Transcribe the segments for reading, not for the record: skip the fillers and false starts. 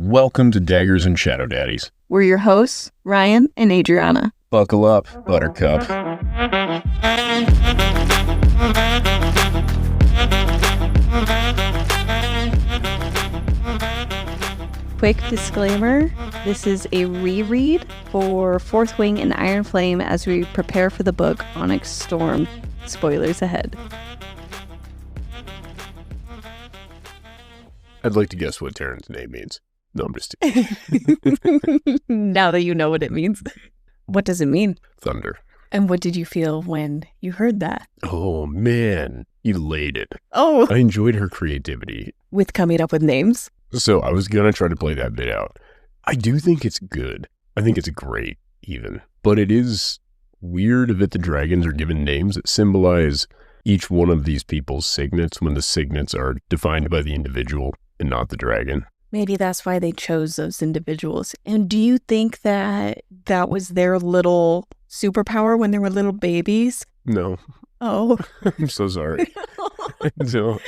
Welcome to Daggers and Shadow Daddies. We're your hosts, Ryan and Adriana. Buckle up, Buttercup. Quick disclaimer, this is a reread for Fourth Wing and Iron Flame as we prepare for the book Onyx Storm. Spoilers ahead. I'd like to guess what Tairn's name means. No, I'm just kidding. Now that you know what it means. What does it mean? Thunder. And what did you feel when you heard that? Oh, man. Elated. Oh. I enjoyed her creativity. With coming up with names? So I was going to try to play that bit out. I do think it's good. I think it's great, even. But it is weird that the dragons are given names that symbolize each one of these people's signets when the signets are defined by the individual and not the dragon. Maybe that's why they chose those individuals. And do you think that that was their little superpower when they were little babies? No. Oh. I'm so sorry. No.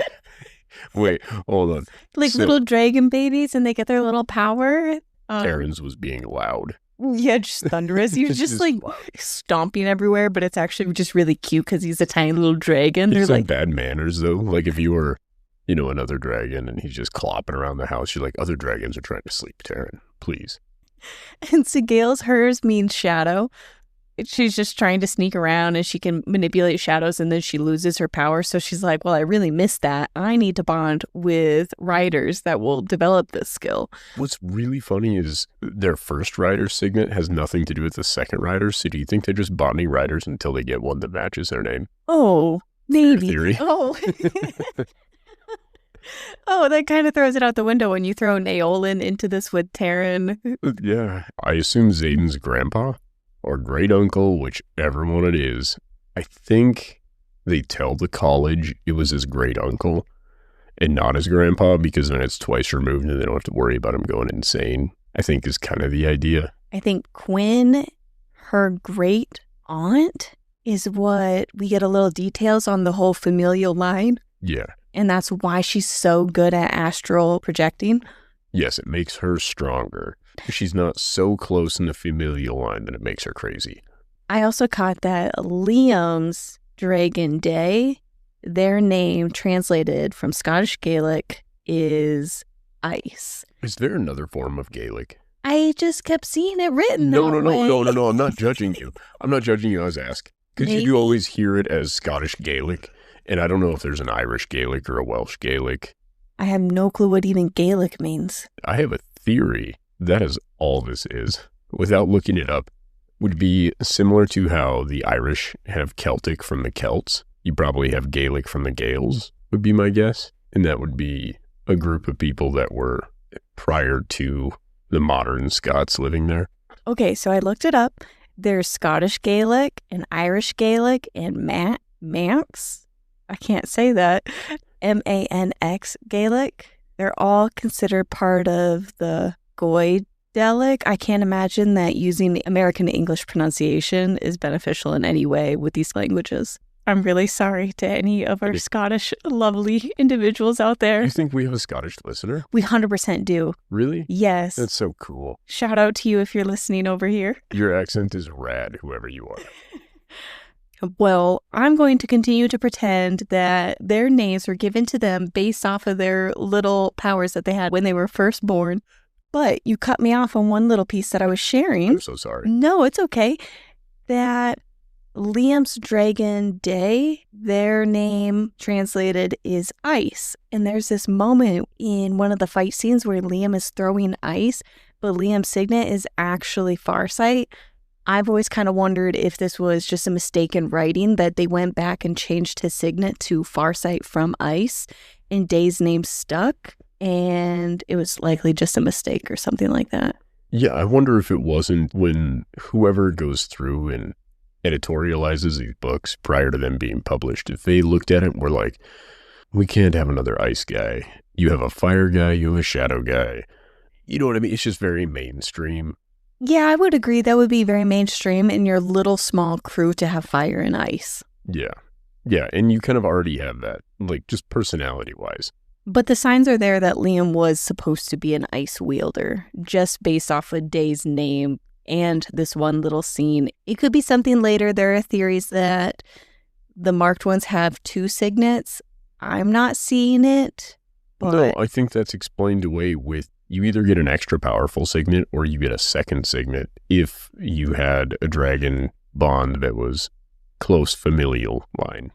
Wait, hold on. Like little dragon babies and they get their little power? Tairn's was being loud. Yeah, just thunderous. He was just like stomping everywhere, but it's actually just really cute because he's a tiny little dragon. It's They're like bad manners, though. Like if you were, another dragon and he's just clopping around the house, you're like, other dragons are trying to sleep, Tairn, please. And Sigale's hers means shadow. She's just trying to sneak around and she can manipulate shadows and then she loses her power. So she's like, well, I really missed that. I need to bond with riders that will develop this skill. What's really funny is their first rider signet has nothing to do with the second rider. So do you think they're just bonding riders until they get one that matches their name? Oh, maybe. Theory. Oh. Oh, that kind of throws it out the window when you throw Naolin into this with Tairn. Yeah. I assume Xaden's grandpa or great uncle, whichever one it is. I think they tell the college it was his great uncle and not his grandpa because then it's twice removed and they don't have to worry about him going insane, I think is kind of the idea. I think Quinn, her great aunt, is what we get a little details on the whole familial line. Yeah. And that's why she's so good at astral projecting. Yes, it makes her stronger. She's not so close in the familial line that it makes her crazy. I also caught that Liam's Dragon Day, their name translated from Scottish Gaelic is ice. Is there another form of Gaelic? I just kept seeing it written that way. No. I'm not judging you. I was asking. Because you do always hear it as Scottish Gaelic. And I don't know if there's an Irish Gaelic or a Welsh Gaelic. I have no clue what even Gaelic means. I have a theory. That is all this is. Without looking it up, would be similar to how the Irish have Celtic from the Celts. You probably have Gaelic from the Gaels, would be my guess. And that would be a group of people that were prior to the modern Scots living there. Okay, so I looked it up. There's Scottish Gaelic and Irish Gaelic and Manx. I can't say that. Manx Gaelic. They're all considered part of the Goidelic. I can't imagine that using the American English pronunciation is beneficial in any way with these languages. I'm really sorry to any of our Scottish lovely individuals out there. You think we have a Scottish listener? We 100% do. Really? Yes. That's so cool. Shout out to you if you're listening over here. Your accent is rad, whoever you are. Well, I'm going to continue to pretend that their names were given to them based off of their little powers that they had when they were first born. But you cut me off on one little piece that I was sharing. I'm so sorry. No, it's okay. That Liam's Dragon Day, their name translated is ice. And there's this moment in one of the fight scenes where Liam is throwing ice, but Liam's signet is actually Farsight. I've always kind of wondered if this was just a mistake in writing, that they went back and changed his signet to Farsight from Ice, and Day's name stuck, and it was likely just a mistake or something like that. Yeah, I wonder if it wasn't when whoever goes through and editorializes these books prior to them being published, if they looked at it and were like, we can't have another ice guy. You have a fire guy, you have a shadow guy. You know what I mean? It's just very mainstream. Yeah, I would agree. That would be very mainstream in your little small crew to have fire and ice. Yeah. Yeah, and you kind of already have that, like just personality-wise. But the signs are there that Liam was supposed to be an ice wielder, just based off of Day's name and this one little scene. It could be something later. There are theories that the marked ones have 2 signets. I'm not seeing it. But... No, I think that's explained away with you either get an extra powerful signet or you get a second signet if you had a dragon bond that was close familial line.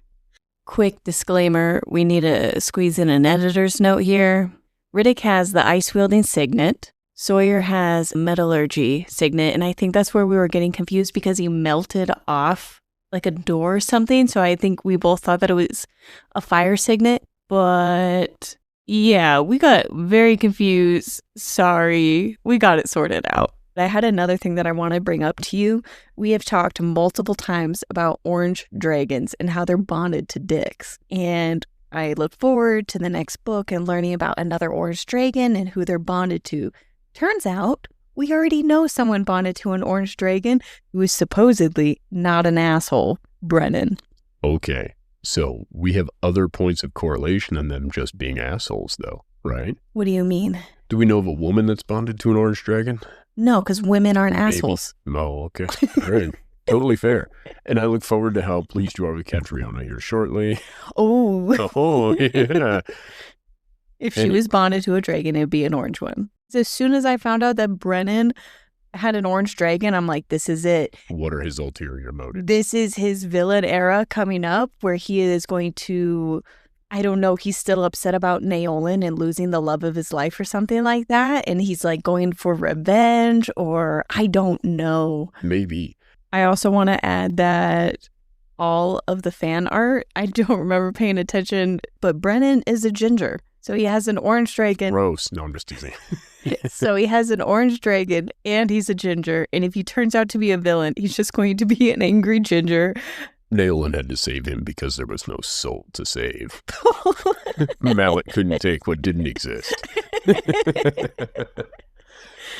Quick disclaimer, we need to squeeze in an editor's note here. Riddick has the ice-wielding signet. Sawyer has metallurgy signet, and I think that's where we were getting confused because he melted off like a door or something, so I think we both thought that it was a fire signet, but yeah, we got very confused. Sorry, we got it sorted out. I had another thing that I want to bring up to you. We have talked multiple times about orange dragons and how they're bonded to dicks. And I look forward to the next book and learning about another orange dragon and who they're bonded to. Turns out, we already know someone bonded to an orange dragon who is supposedly not an asshole, Brennan. Okay, so we have other points of correlation than them just being assholes, though, right? What do you mean? Do we know of a woman that's bonded to an orange dragon? No, because women aren't assholes. Oh, okay. All right. Totally fair. And I look forward to how pleased you are with Catriona here shortly. Oh, yeah. If she was bonded to a dragon, it'd be an orange one. As soon as I found out that Brennan had an orange dragon, I'm like, this is it. What are his ulterior motives? This is his villain era coming up where he is going to... I don't know, he's still upset about Naolin and losing the love of his life or something like that. And he's like going for revenge or I don't know. Maybe. I also want to add that all of the fan art, I don't remember paying attention, but Brennan is a ginger. So he has an orange dragon. Gross. No, I'm just teasing. So he has an orange dragon and he's a ginger. And if he turns out to be a villain, he's just going to be an angry ginger. Naolin had to save him because there was no soul to save. Mallet couldn't take what didn't exist.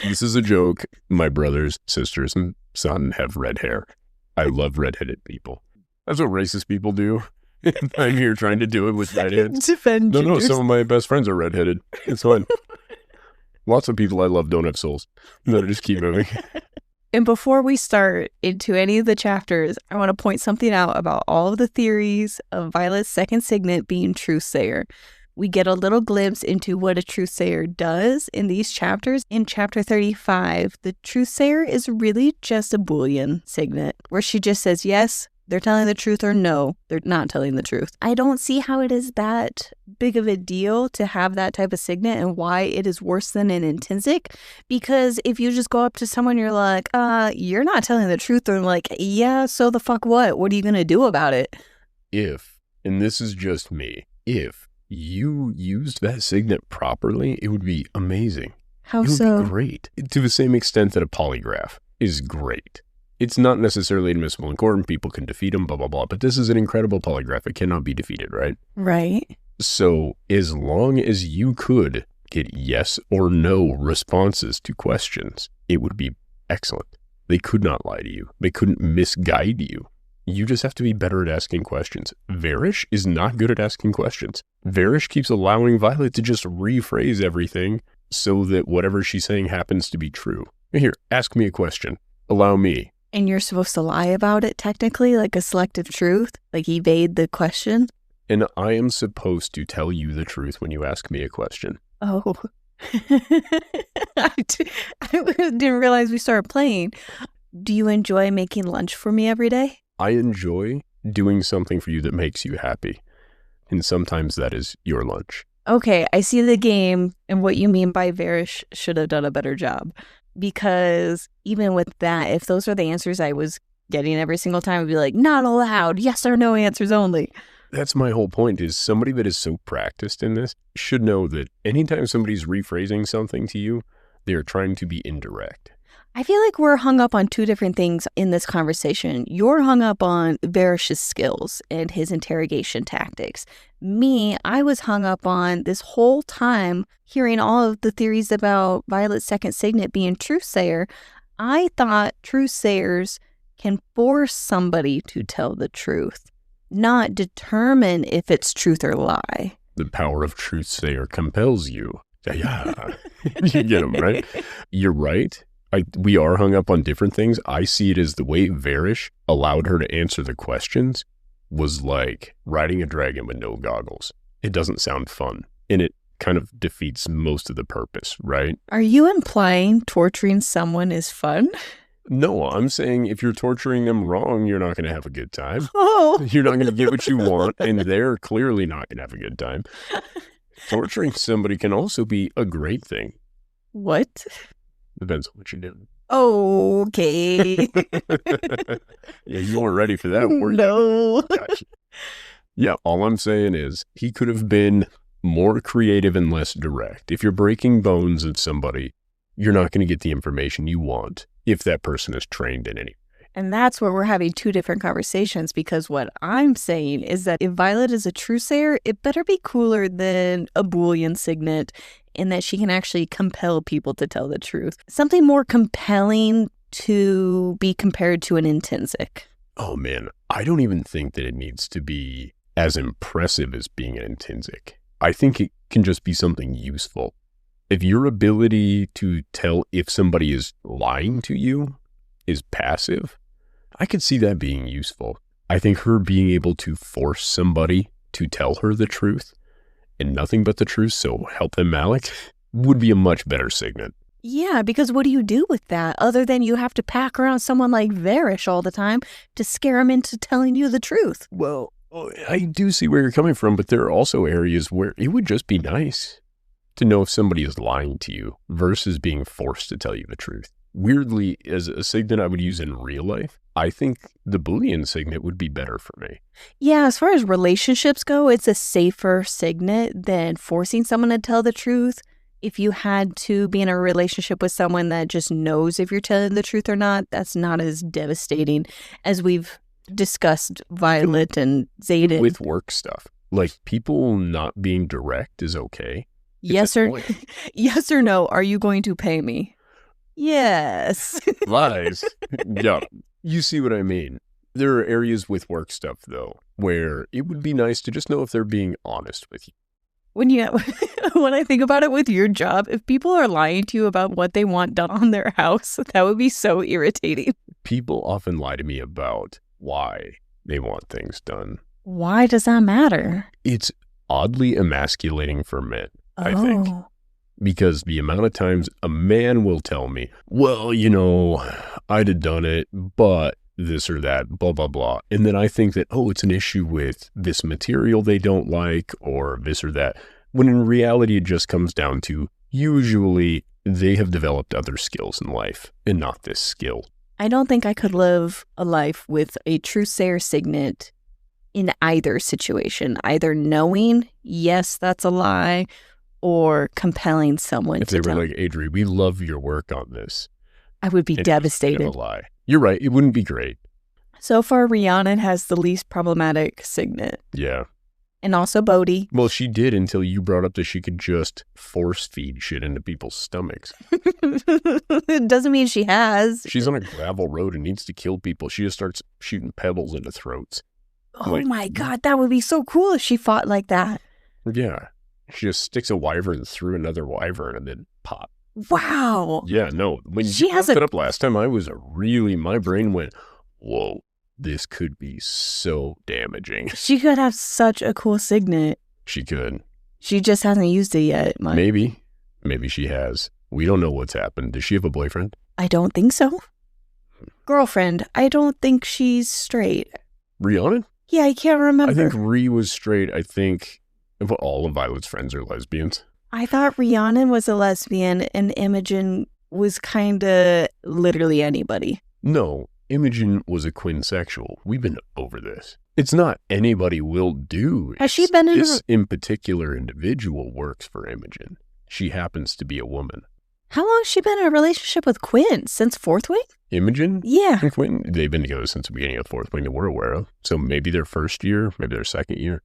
This is a joke. My brothers, sisters, and son have red hair. I love redheaded people. That's what racist people do. I'm here trying to do it with redheads. Defend No, gingers. some of my best friends are redheaded. It's fine. Lots of people I love don't have souls. No, just keep moving. And before we start into any of the chapters, I want to point something out about all of the theories of Violet's second signet being Truthsayer. We get a little glimpse into what a Truthsayer does in these chapters. In chapter 35, the Truthsayer is really just a Boolean signet, where she just says, yes, they're telling the truth, or no, they're not telling the truth. I don't see how it is that big of a deal to have that type of signet and why it is worse than an intrinsic. Because if you just go up to someone, you're like, you're not telling the truth. They're like, yeah, so the fuck what? What are you going to do about it? If, and this is just me, if you used that signet properly, it would be amazing. How it would so? be great. To the same extent that a polygraph is great. It's not necessarily admissible in court and people can defeat him, blah, blah, blah. But this is an incredible polygraph. It cannot be defeated, right? Right. So as long as you could get yes or no responses to questions, it would be excellent. They could not lie to you. They couldn't misguide you. You just have to be better at asking questions. Varish is not good at asking questions. Varish keeps allowing Violet to just rephrase everything so that whatever she's saying happens to be true. Here, ask me a question. Allow me. And you're supposed to lie about it, technically, like a selective truth, like evade the question? And I am supposed to tell you the truth when you ask me a question. Oh. I didn't realize we started playing. Do you enjoy making lunch for me every day? I enjoy doing something for you that makes you happy. And sometimes that is your lunch. Okay, I see the game and what you mean by Varish should have done a better job. Because even with that, if those are the answers I was getting every single time, I'd be like, not allowed, yes or no answers only. That's my whole point, is somebody that is so practiced in this should know that anytime somebody's rephrasing something to you, they're trying to be indirect. I feel like we're hung up on two different things in this conversation. You're hung up on Varish's skills and his interrogation tactics. Me, I was hung up on this whole time hearing all of the theories about Violet's second signet being Truthsayer. I thought Truthsayers can force somebody to tell the truth, not determine if it's truth or lie. The power of truth-sayer compels you. Yeah. You get them, right? You're right. We are hung up on different things. I see it as the way Varish allowed her to answer the questions was like riding a dragon with no goggles. It doesn't sound fun. And it kind of defeats most of the purpose, right? Are you implying torturing someone is fun? No, I'm saying if you're torturing them wrong, you're not going to have a good time. Oh. You're not going to get what you want, and they're clearly not going to have a good time. Torturing somebody can also be a great thing. What? Depends on what you're doing. Okay. Yeah, you weren't ready for that, were you? No. Gotcha. Yeah, all I'm saying is he could have been more creative and less direct. If you're breaking bones at somebody, you're not going to get the information you want if that person is trained in any. And that's where we're having two different conversations, because what I'm saying is that if Violet is a truthsayer, it better be cooler than a Boolean signet in that she can actually compel people to tell the truth. Something more compelling to be compared to an intrinsic. Oh man, I don't even think that it needs to be as impressive as being an intrinsic. I think it can just be something useful. If your ability to tell if somebody is lying to you is passive, I could see that being useful. I think her being able to force somebody to tell her the truth and nothing but the truth, so help them Malik, would be a much better signet. Yeah, because what do you do with that other than you have to pack around someone like Varish all the time to scare him into telling you the truth? Well, I do see where you're coming from, but there are also areas where it would just be nice to know if somebody is lying to you versus being forced to tell you the truth. Weirdly, as a signet I would use in real life, I think the Boolean signet would be better for me. Yeah, as far as relationships go, it's a safer signet than forcing someone to tell the truth. If you had to be in a relationship with someone that just knows if you're telling the truth or not, that's not as devastating as we've discussed Violet and Xaden. With work stuff. Like, people not being direct is okay. Yes or no, are you going to pay me? Yes. Lies. Yeah. You see what I mean? There are areas with work stuff, though, where it would be nice to just know if they're being honest with you. When I think about it with your job, if people are lying to you about what they want done on their house, that would be so irritating. People often lie to me about why they want things done. Why does that matter? It's oddly emasculating for men, I think. Because the amount of times a man will tell me, well, I'd have done it, but this or that, blah, blah, blah. And then I think that, it's an issue with this material they don't like or this or that. When in reality, it just comes down to usually they have developed other skills in life and not this skill. I don't think I could live a life with a truthsayer signet in either situation, either knowing, yes, that's a lie, or compelling someone if to they were tell. like, Adri, we love your work on this. I would be And devastated. it's a lie. You're right. It wouldn't be great. So far, Rhiannon has the least problematic signet. Yeah. And also Bodhi. Well, she did until you brought up that she could just force feed shit into people's stomachs. It doesn't mean she has. She's on a gravel road and needs to kill people. She just starts shooting pebbles into throats. Oh my God, that would be so cool if she fought like that. Yeah. She just sticks a wyvern through another wyvern and then pop. Wow. Yeah, no. When She you has brought it up last time, my brain went, whoa, this could be so damaging. She could have such a cool signet. She could. She just hasn't used it yet. Maybe she has. We don't know what's happened. Does she have a boyfriend? I don't think so. Girlfriend, I don't think she's straight. Rhiannon? Yeah, I can't remember. I think Rhi was straight. I think all of Violet's friends are lesbians. I thought Rhiannon was a lesbian and Imogen was kind of literally anybody. No, Imogen was a quinsexual. We've been over this. It's not anybody will do. Has she been in This in particular individual works for Imogen. She happens to be a woman. How long has she been in a relationship with Quinn? Since Fourth Wing? Imogen? Yeah. And Quinn, they've been together since the beginning of Fourth Wing that we're aware of. So maybe their first year, maybe their second year.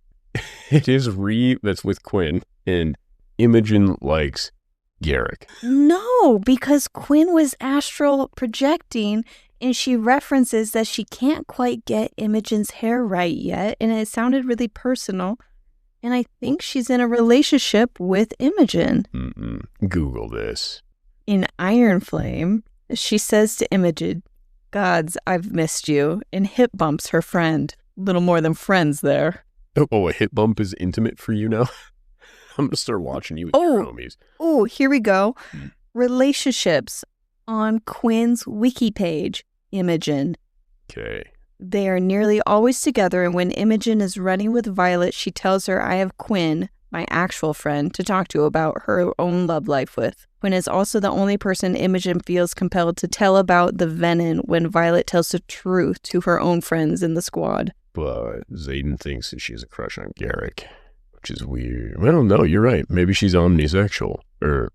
It is Rhi that's with Quinn, and Imogen likes Garrick. No, because Quinn was astral projecting, and she references that she can't quite get Imogen's hair right yet, and it sounded really personal. And I think she's in a relationship with Imogen. Google this. In Iron Flame, she says to Imogen, "Gods, I've missed you," and hip bumps her friend. Little more than friends there. Oh, a hip bump is intimate for you now? I'm going to start watching you with your homies. Oh, here we go. Relationships on Quinn's wiki page. Imogen. Okay. They are nearly always together, and when Imogen is running with Violet, she tells her, "I have Quinn, my actual friend, to talk to about her own love life with." Quinn is also the only person Imogen feels compelled to tell about the venom when Violet tells the truth to her own friends in the squad. But Xaden thinks that she has a crush on Garrick, which is weird. I don't know. You're right. Maybe she's omnisexual. Or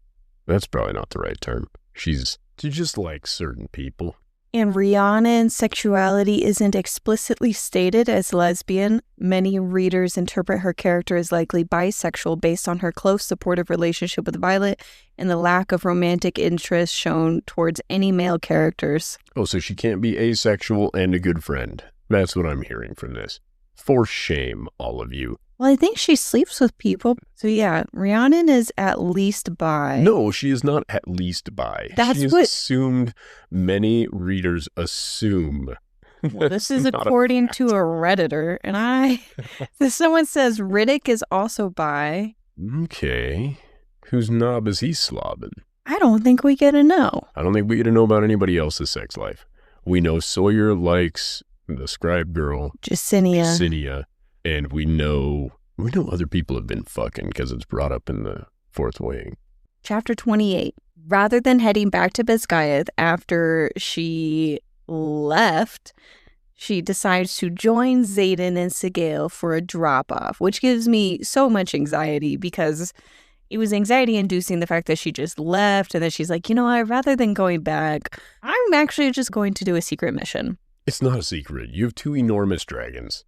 that's probably not the right term. She just likes certain people. And Rhiannon's sexuality isn't explicitly stated as lesbian. Many readers interpret her character as likely bisexual based on her close supportive relationship with Violet and the lack of romantic interest shown towards any male characters. Oh, so she can't be asexual and a good friend. That's what I'm hearing from this. For shame, all of you. Well, I think she sleeps with people. So yeah, Rhiannon is at least bi. No, she is not at least bi. That's she is what assumed. Many readers assume. Well, this is according to a Redditor, and someone says Riddick is also bi. Okay. Whose knob is he slobbing? I don't think we get to know. I don't think we get to know about anybody else's sex life. We know Sawyer likes the scribe girl, Jacinia, and we know other people have been fucking because it's brought up in the Fourth Wing. Chapter 28. Rather than heading back to basgiath after she left, she decides to join Xaden and Sigale for a drop-off, which gives me so much anxiety because it was anxiety-inducing the fact that she just left and then she's like, rather than going back, I'm actually just going to do a secret mission. It's not a secret. You have 2 enormous dragons.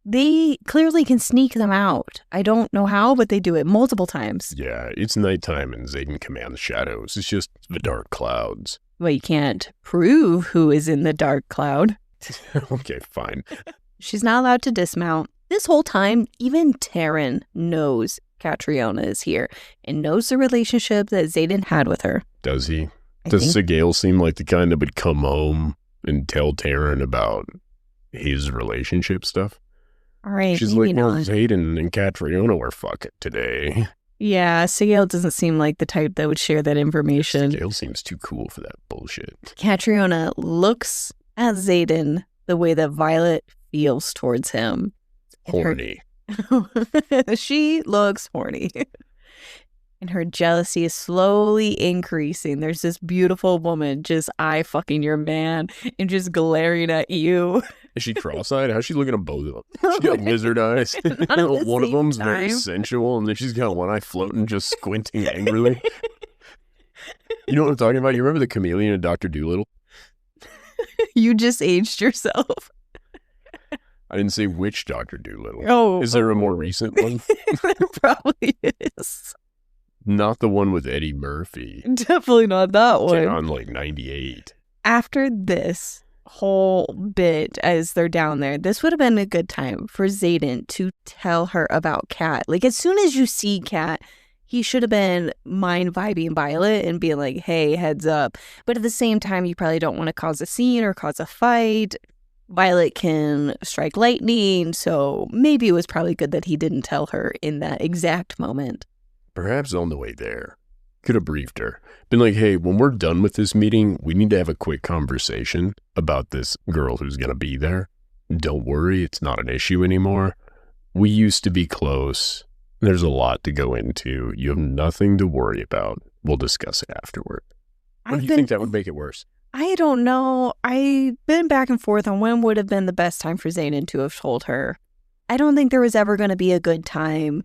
They clearly can sneak them out. I don't know how, but they do it multiple times. Yeah, it's nighttime and Xaden commands shadows. It's just the dark clouds. Well, you can't prove who is in the dark cloud. Okay, fine. She's not allowed to dismount. This whole time, even Tairn knows Catriona is here and knows the relationship that Xaden had with her. Does he? Does Sigale seem like the kind that would come home and tell Tairn about his relationship stuff? All right, she's like, well, Xaden and Catriona were fucking today. Yeah, Sigale doesn't seem like the type that would share that information. Sigale seems too cool for that bullshit. Catriona looks at Xaden the way that Violet feels towards him. Horny. She looks horny. And her jealousy is slowly increasing. There's this beautiful woman just eye-fucking your man and just glaring at you. Is she cross-eyed? How's she looking at both of them? She's got lizard eyes. One of them's very sensual, and then she's got one eye floating, just squinting angrily. You know what I'm talking about? You remember the chameleon in Dr. Dolittle? You just aged yourself. I didn't say which Dr. Dolittle. Oh. Is there a more recent one? There probably is. Not the one with Eddie Murphy. Definitely not that one. Came on like 98. After this whole bit, as they're down there, this would have been a good time for Xaden to tell her about Cat. Like, as soon as you see Cat, he should have been mind vibing Violet and being like, hey, heads up. But at the same time, you probably don't want to cause a scene or cause a fight. Violet can strike lightning, so maybe it was probably good that he didn't tell her in that exact moment. Perhaps on the way there. Could have briefed her. Been like, hey, when we're done with this meeting, we need to have a quick conversation about this girl who's going to be there. Don't worry, it's not an issue anymore. We used to be close. There's a lot to go into. You have nothing to worry about. We'll discuss it afterward. Or do you think that would make it worse? I don't know. I've been back and forth on when would have been the best time for Xaden to have told her. I don't think there was ever going to be a good time.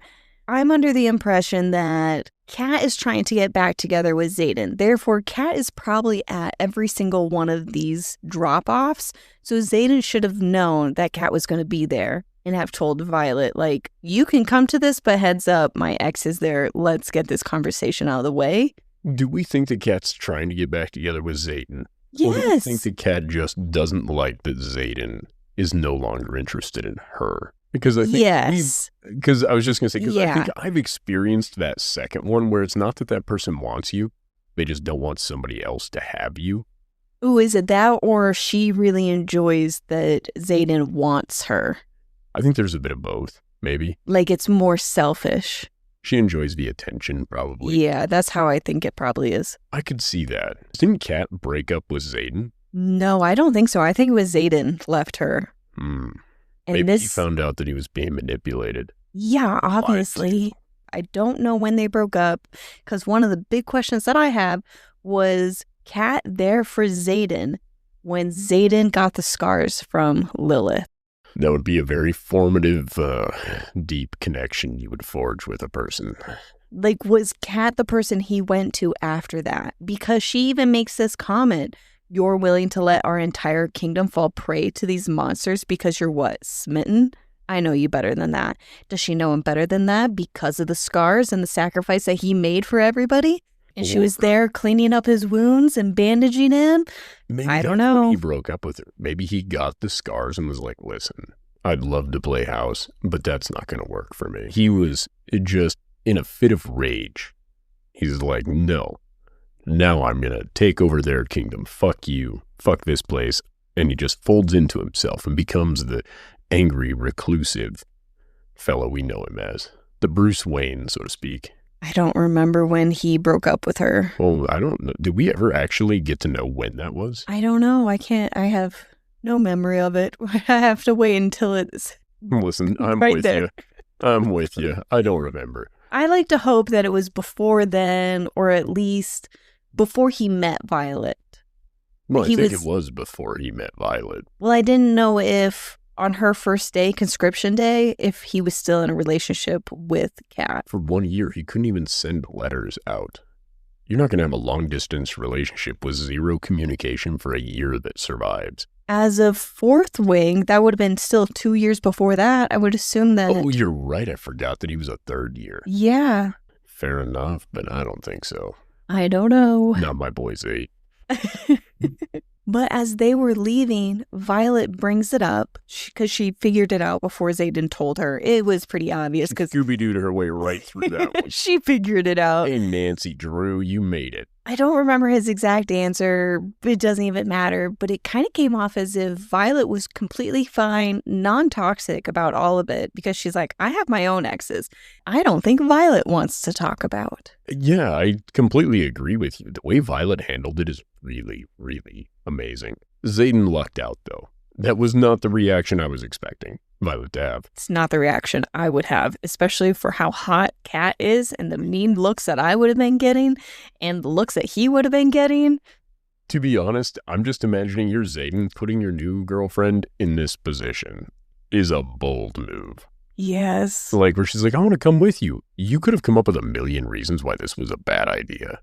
I'm under the impression that Cat is trying to get back together with Xaden. Therefore, Cat is probably at every single one of these drop-offs. So Xaden should have known that Cat was going to be there and have told Violet, like, you can come to this, but heads up, my ex is there. Let's get this conversation out of the way. Do we think that Cat's trying to get back together with Xaden? Yes. Or do you think that Cat just doesn't like that Xaden is no longer interested in her? Because I think yes. Because I was just going to say, because Yeah. I think I've experienced that second one where it's not that that person wants you. They just don't want somebody else to have you. Ooh, is it that, or she really enjoys that Xaden wants her? I think there's a bit of both, maybe. Like, it's more selfish. She enjoys the attention, probably. Yeah, that's how I think it probably is. I could see that. Didn't Cat break up with Xaden? No, I don't think so. I think it was Xaden left her. And Maybe he found out that he was being manipulated. Yeah, obviously. I don't know when they broke up, because one of the big questions that I have was Cat there for Xaden when Xaden got the scars from Lilith? That would be a very formative, deep connection you would forge with a person. Like, was Cat the person he went to after that? Because she even makes this comment, you're willing to let our entire kingdom fall prey to these monsters because you're what, smitten? I know you better than that. Does she know him better than that because of the scars and the sacrifice that he made for everybody? And she was there cleaning up his wounds and bandaging him? Maybe I don't know. He broke up with her. Maybe he got the scars and was like, listen, I'd love to play house, but that's not going to work for me. He was just in a fit of rage. He's like, no, now I'm going to take over their kingdom. Fuck you. Fuck this place. And he just folds into himself and becomes the angry, reclusive fellow we know him as. The Bruce Wayne, so to speak. I don't remember when he broke up with her. Well, I don't know. Did we ever actually get to know when that was? I don't know. I have no memory of it. I have to wait until it's Listen, I'm right with there. you. I'm with you. I don't remember. I like to hope that it was before then, or at least before he met Violet. Well, I He think was- it was before he met Violet. Well, I didn't know if on her first day, conscription day, if he was still in a relationship with Cat. For 1 year, he couldn't even send letters out. You're not going to have a long-distance relationship with zero communication for a year that survived. As of Fourth Wing, that would have been still 2 years before that. I would assume that. Oh, you're right. I forgot that he was a third year. Yeah. Fair enough, but I don't think so. I don't know. Not my boy's 8. But as they were leaving, Violet brings it up because she figured it out before Xaden told her. It was pretty obvious because Scooby-Dooed her way right through that one. she figured it out. Hey, Nancy Drew, you made it. I don't remember his exact answer. It doesn't even matter. But it kind of came off as if Violet was completely fine, non-toxic about all of it because she's like, I have my own exes. I don't think Violet wants to talk about. Yeah, I completely agree with you. The way Violet handled it is really, really amazing. Xaden lucked out, though. That was not the reaction I was expecting Violet to have. It's not the reaction I would have, especially for how hot Cat is and the mean looks that I would have been getting and the looks that he would have been getting. To be honest, I'm just imagining you're Xaden putting your new girlfriend in this position is a bold move. Yes. Like, where she's like, I want to come with you. You could have come up with a million reasons why this was a bad idea.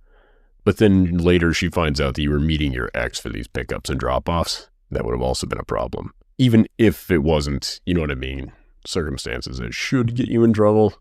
But then later she finds out that you were meeting your ex for these pickups and drop-offs. That would have also been a problem. Even if it wasn't, you know what I mean, circumstances that should get you in trouble,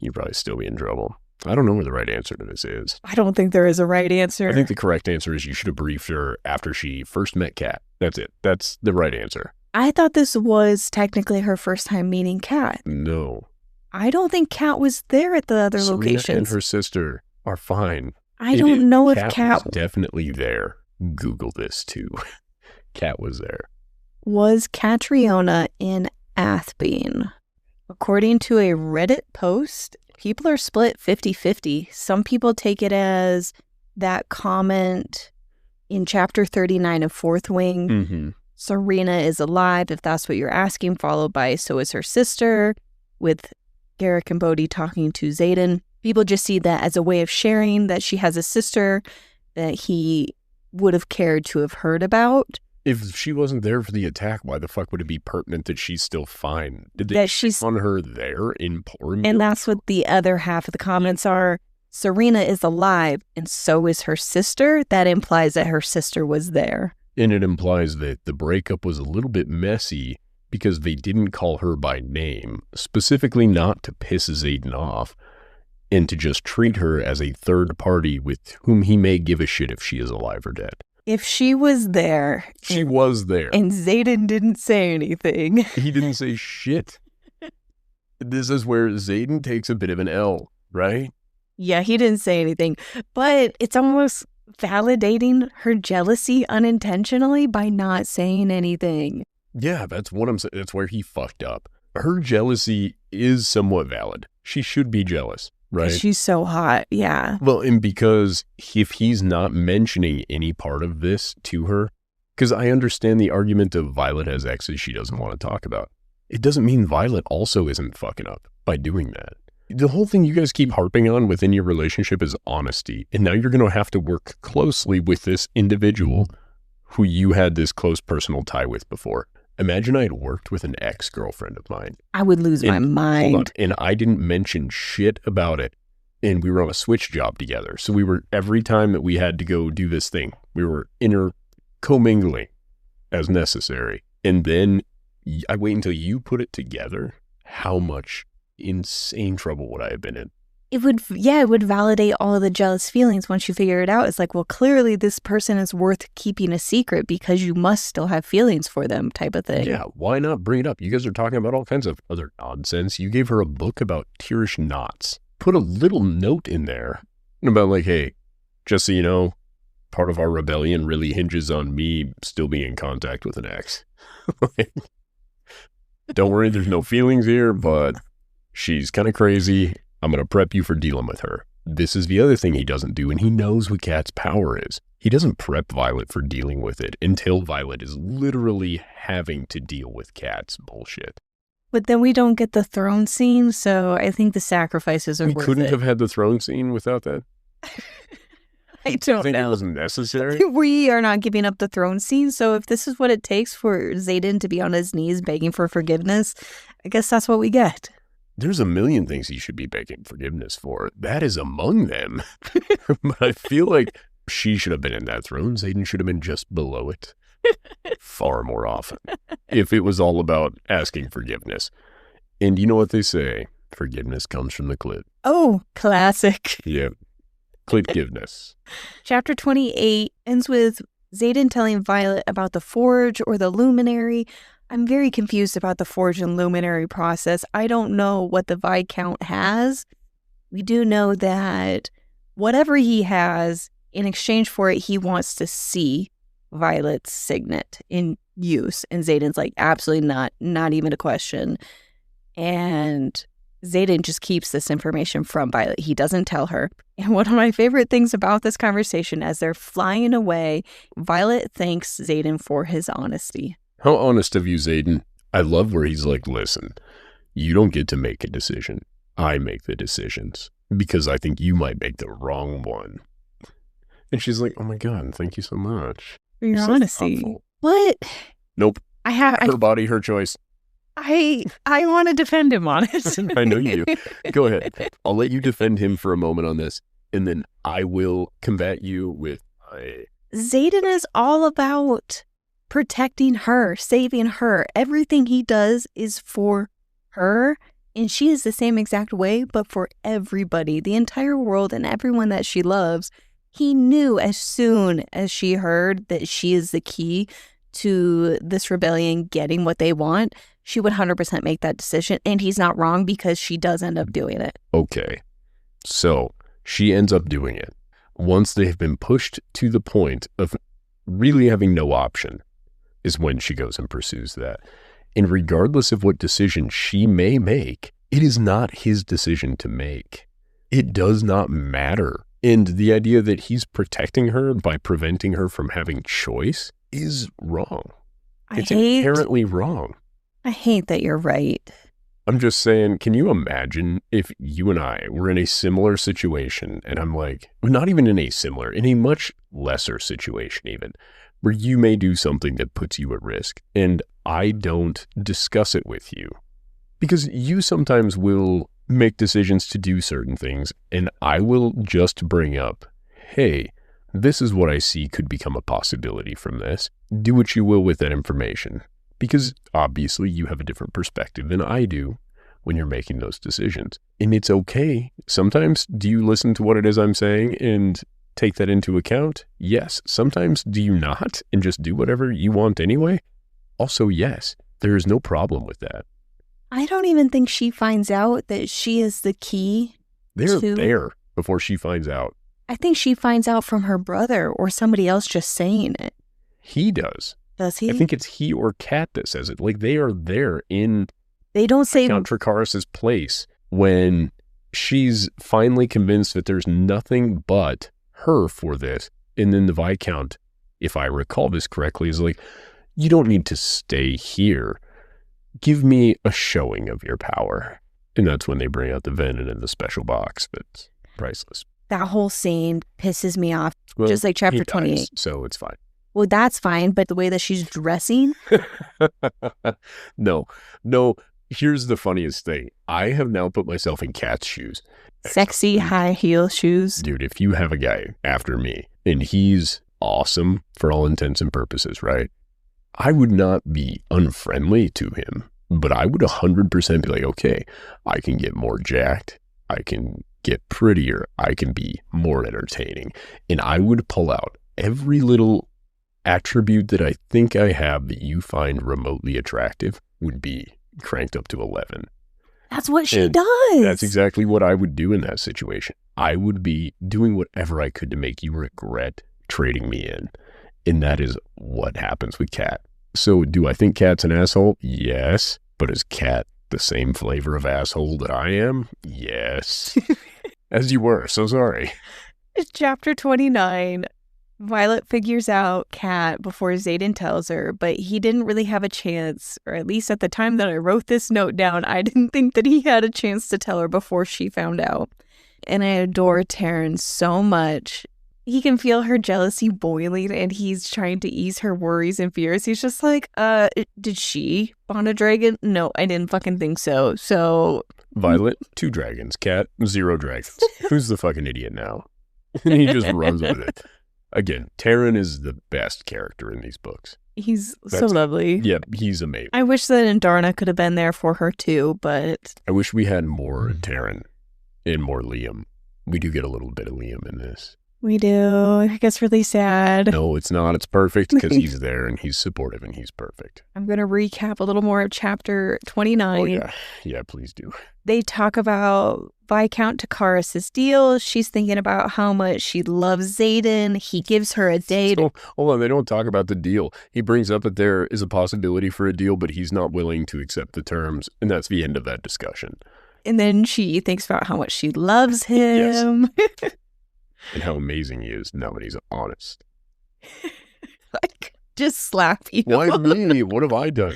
you'd probably still be in trouble. I don't know where the right answer to this is. I don't think there is a right answer. I think the correct answer is you should have briefed her after she first met Cat. That's it. That's the right answer. I thought this was technically her first time meeting Cat. No. I don't think Cat was there at the other Serena locations. and her sister are fine. I don't know if Cat Cat was definitely there. Google this too. Cat was there. was Catriona in Athbyne. According to a Reddit post, people are split 50-50. Some people take it as that comment in chapter 39 of Fourth Wing. Mm-hmm. Serena is alive, if that's what you're asking, followed by so is her sister, with Garrick and Bodhi talking to Xaden. People just see that as a way of sharing that she has a sister that he would have cared to have heard about. If she wasn't there for the attack, why the fuck would it be pertinent that she's still fine? Did they That she's on her there in Porn? And that's what the other half of the comments are. Serena is alive, and so is her sister. That implies that her sister was there. And it implies that the breakup was a little bit messy because they didn't call her by name, specifically not to piss Xaden off, and to just treat her as a third party with whom he may give a shit if she is alive or dead. If she was there. She was there. And Xaden didn't say anything. He didn't say shit. This is where Xaden takes a bit of an L, right? Yeah, he didn't say anything, but it's almost validating her jealousy unintentionally by not saying anything. Yeah, that's what I'm saying. That's where he fucked up. Her jealousy is somewhat valid. She should be jealous, right? She's so hot, yeah. Well, and because if he's not mentioning any part of this to her, because I understand the argument of Violet has exes she doesn't want to talk about. It doesn't mean Violet also isn't fucking up by doing that. The whole thing you guys keep harping on within your relationship is honesty. And now you're going to have to work closely with this individual who you had this close personal tie with before. Imagine I had worked with an ex-girlfriend of mine. I would lose my mind. Hold on, and I didn't mention shit about it. And we were on a switch job together. So we were, every time that we had to go do this thing, we were commingling as necessary. And then I wait until you put it together. How much insane trouble would I have been in? It would validate all of the jealous feelings once you figure it out. It's like, well, clearly this person is worth keeping a secret because you must still have feelings for them type of thing. Yeah, why not bring it up? You guys are talking about all kinds of other nonsense. You gave her a book about Tirish knots. Put a little note in there about like, hey, just so you know, part of our rebellion really hinges on me still being in contact with an ex. Don't worry, there's no feelings here, but she's kind of crazy. I'm going to prep you for dealing with her. This is the other thing he doesn't do, and he knows what Cat's power is. He doesn't prep Violet for dealing with it until Violet is literally having to deal with Cat's bullshit. But then we don't get the throne scene, so I think the sacrifices are worth it. We couldn't have had the throne scene without that? I don't think know. It wasn't necessary? We are not giving up the throne scene, so if this is what it takes for Xaden to be on his knees begging for forgiveness, I guess that's what we get. There's a million things he should be begging forgiveness for. That is among them. But I feel like she should have been in that throne. Xaden should have been just below it. Far more often. If it was all about asking forgiveness. And you know what they say? Forgiveness comes from the clit. Oh, classic. Yeah. Clitgiveness. Chapter 28 ends with Xaden telling Violet about the forge or the luminary. I'm very confused about the forge and luminary process. I don't know what the Viscount has. We do know that whatever he has, in exchange for it, he wants to see Violet's signet in use. And Xaden's like, absolutely not even a question. And Xaden just keeps this information from Violet. He doesn't tell her. And one of my favorite things about this conversation, as they're flying away, Violet thanks Xaden for his honesty. How honest of you, Xaden. I love where he's like, listen, you don't get to make a decision. I make the decisions because I think you might make the wrong one. And she's like, oh my God, thank you so much. For your You're so honesty. thoughtful. What? Nope. Her body, her choice. I want to defend him on it. I know you do. Go ahead. I'll let you defend him for a moment on this, and then I will combat you with Xaden is all about protecting her, saving her. Everything he does is for her, and she is the same exact way, but for everybody, the entire world and everyone that she loves. He knew as soon as she heard that she is the key to this rebellion getting what they want, she would 100% make that decision, and he's not wrong because she does end up doing it. Okay, so she ends up doing it. Once they have been pushed to the point of really having no option is when she goes and pursues that. And regardless of what decision she may make, it is not his decision to make. It does not matter. And the idea that he's protecting her by preventing her from having choice is wrong. It's inherently wrong. I hate that you're right. I'm just saying, can you imagine if you and I were in a similar situation, and I'm like, not even in a much lesser situation even, where you may do something that puts you at risk, and I don't discuss it with you. Because you sometimes will make decisions to do certain things, and I will just bring up, hey, this is what I see could become a possibility from this. Do what you will with that information. Because obviously you have a different perspective than I do when you're making those decisions. And it's okay. Sometimes do you listen to what it is I'm saying and take that into account? Yes. Sometimes do you not and just do whatever you want anyway? Also, yes, there is no problem with that. I don't even think she finds out that she is the key. They're there before she finds out. I think she finds out from her brother or somebody else just saying it. He does. Does he? I think it's he or Cat that says it. Like, they are there in they don't say Viscount Tercarus' place when she's finally convinced that there's nothing but her for this. And then the Viscount, if I recall this correctly, is like, you don't need to stay here. Give me a showing of your power. And that's when they bring out the venom in the special box that's priceless. That whole scene pisses me off, just like chapter 28. So it's fine. Well, that's fine, but the way that she's dressing? No. Here's the funniest thing. I have now put myself in Cat's shoes. Sexy high heel shoes. Dude, if you have a guy after me and he's awesome for all intents and purposes, right? I would not be unfriendly to him, but I would 100% be like, okay, I can get more jacked. I can get prettier. I can be more entertaining. And I would pull out every little attribute that I think I have that you find remotely attractive would be cranked up to 11. That's what she does. That's exactly what I would do in that situation. I would be doing whatever I could to make you regret trading me in. And that is what happens with Cat. So do I think Cat's an asshole? Yes. But is Cat the same flavor of asshole that I am? Yes. As you were. So sorry. Chapter 29. Violet figures out Cat before Xaden tells her, but he didn't really have a chance, or at least at the time that I wrote this note down, I didn't think that he had a chance to tell her before she found out. And I adore Tairn so much. He can feel her jealousy boiling, and he's trying to ease her worries and fears. He's just like, did she spawn a dragon? No, I didn't fucking think so. So... Violet, 2 dragons. Cat, 0 dragons. Who's the fucking idiot now? And he just runs with it. Again, Tairn is the best character in these books. He's so lovely. Yeah, he's amazing. I wish that Indarna could have been there for her too, but... I wish we had more Tairn and more Liam. We do get a little bit of Liam in this. We do. It gets really sad. No, it's not. It's perfect because he's there and he's supportive and he's perfect. I'm going to recap a little more of chapter 29. Oh, yeah. Yeah, please do. They talk about Viscount Tercarus' deal. She's thinking about how much she loves Xaden. He gives her a date. So, hold on. They don't talk about the deal. He brings up that there is a possibility for a deal, but he's not willing to accept the terms. And that's the end of that discussion. And then she thinks about how much she loves him. Yes. And how amazing he is now that he's honest. Like, just slap you. Why me? What have I done?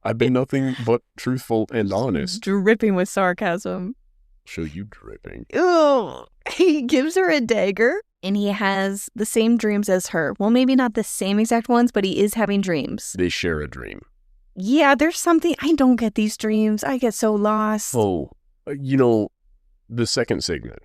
I've been nothing but truthful and honest. Dripping with sarcasm. Show you dripping. Ooh. He gives her a dagger, and he has the same dreams as her. Well, maybe not the same exact ones, but he is having dreams. They share a dream. Yeah, there's something. I don't get these dreams. I get so lost. Oh, the second signet.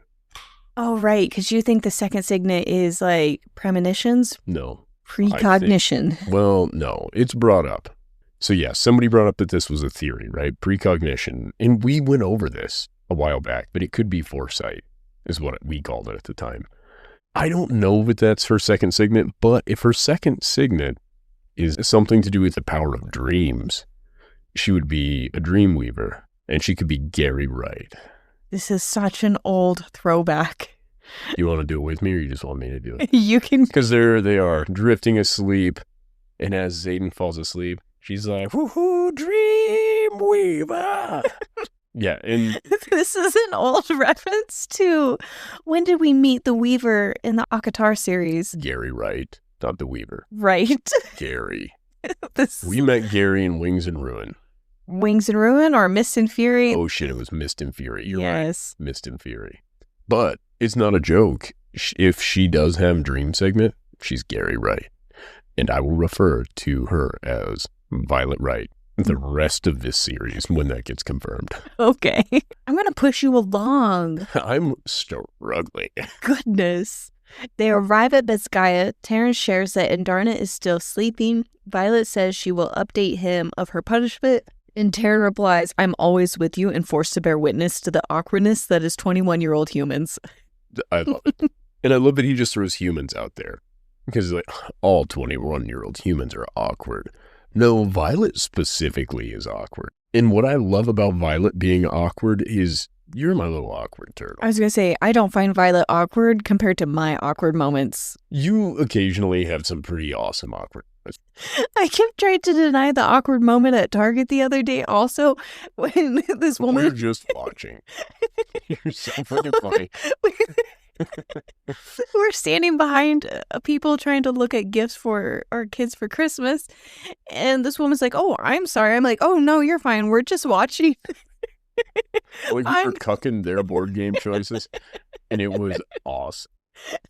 Oh, right, because you think the second signet is like premonitions? No. Precognition. Well, no, it's brought up. So yeah, somebody brought up that this was a theory, right? Precognition. And we went over this a while back, but it could be foresight is what we called it at the time. I don't know if that's her second signet, but if her second signet is something to do with the power of dreams, she would be a dream weaver, and she could be Gary Wright. This is such an old throwback. You want to do it with me, or you just want me to do it? You can. Because there they are, drifting asleep, and as Xaden falls asleep, she's like, woohoo, dream weaver. Yeah, and... This is an old reference to, when did we meet the Weaver in the Akatar series? Gary Wright, not the Weaver. Right. Gary. We met Gary in Wings and Ruin. Wings and Ruin or Mist and Fury? Oh shit, it was Mist and Fury. You're yes. Right. Mist and Fury. But it's not a joke. If she does have dream segment, she's Gary Wright. And I will refer to her as Violet Wright the rest of this series when that gets confirmed. Okay. I'm going to push you along. I'm struggling. Goodness. They arrive at basgiath. Tairn shares that Indarna is still sleeping. Violet says she will update him of her punishment. And Tairn replies, I'm always with you and forced to bear witness to the awkwardness that is 21-year-old humans. I love it. And I love that he just throws humans out there. Because like all 21-year-old humans are awkward. No, Violet specifically is awkward. And what I love about Violet being awkward is you're my little awkward turtle. I was going to say, I don't find Violet awkward compared to my awkward moments. You occasionally have some pretty awesome awkward moments. I kept trying to deny the awkward moment at Target the other day also when this woman... We're just watching. You're so fucking funny. We're standing behind people trying to look at gifts for our kids for Christmas. And this woman's like, oh, I'm sorry. I'm like, oh, no, you're fine. We're just watching. Like we were cucking their board game choices. And it was awesome.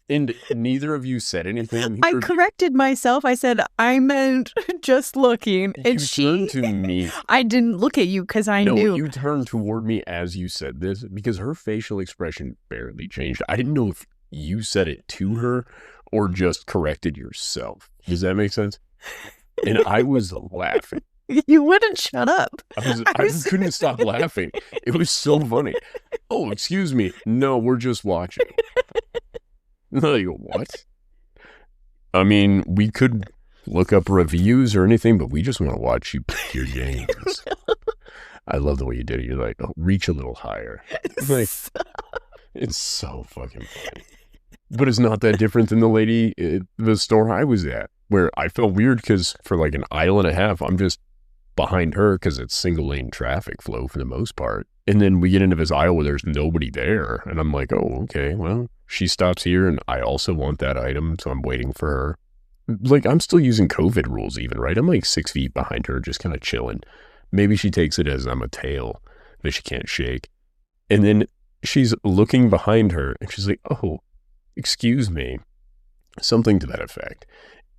And neither of you said anything. I corrected myself. I said, I meant just looking. And she turned to me. I didn't look at you because I knew. You turned toward me as you said this because her facial expression barely changed. I didn't know if you said it to her or just corrected yourself. Does that make sense? And I was laughing. You wouldn't shut up. I couldn't stop laughing. It was so funny. Oh, excuse me. No, we're just watching. Like, what? I mean, we could look up reviews or anything, but we just want to watch you play your games. I love the way you did it. You're like, oh, reach a little higher. Like, it's so fucking funny. But it's not that different than the lady at the store I was at, where I felt weird because for like an aisle and a half, I'm just behind her because it's single lane traffic flow for the most part. And then we get into this aisle where there's nobody there. And I'm like, oh, okay, well, she stops here and I also want that item. So I'm waiting for her. Like, I'm still using COVID rules even, right? I'm like 6 feet behind her, just kind of chilling. Maybe she takes it as I'm a tail that she can't shake. And then she's looking behind her and she's like, oh, excuse me. Something to that effect.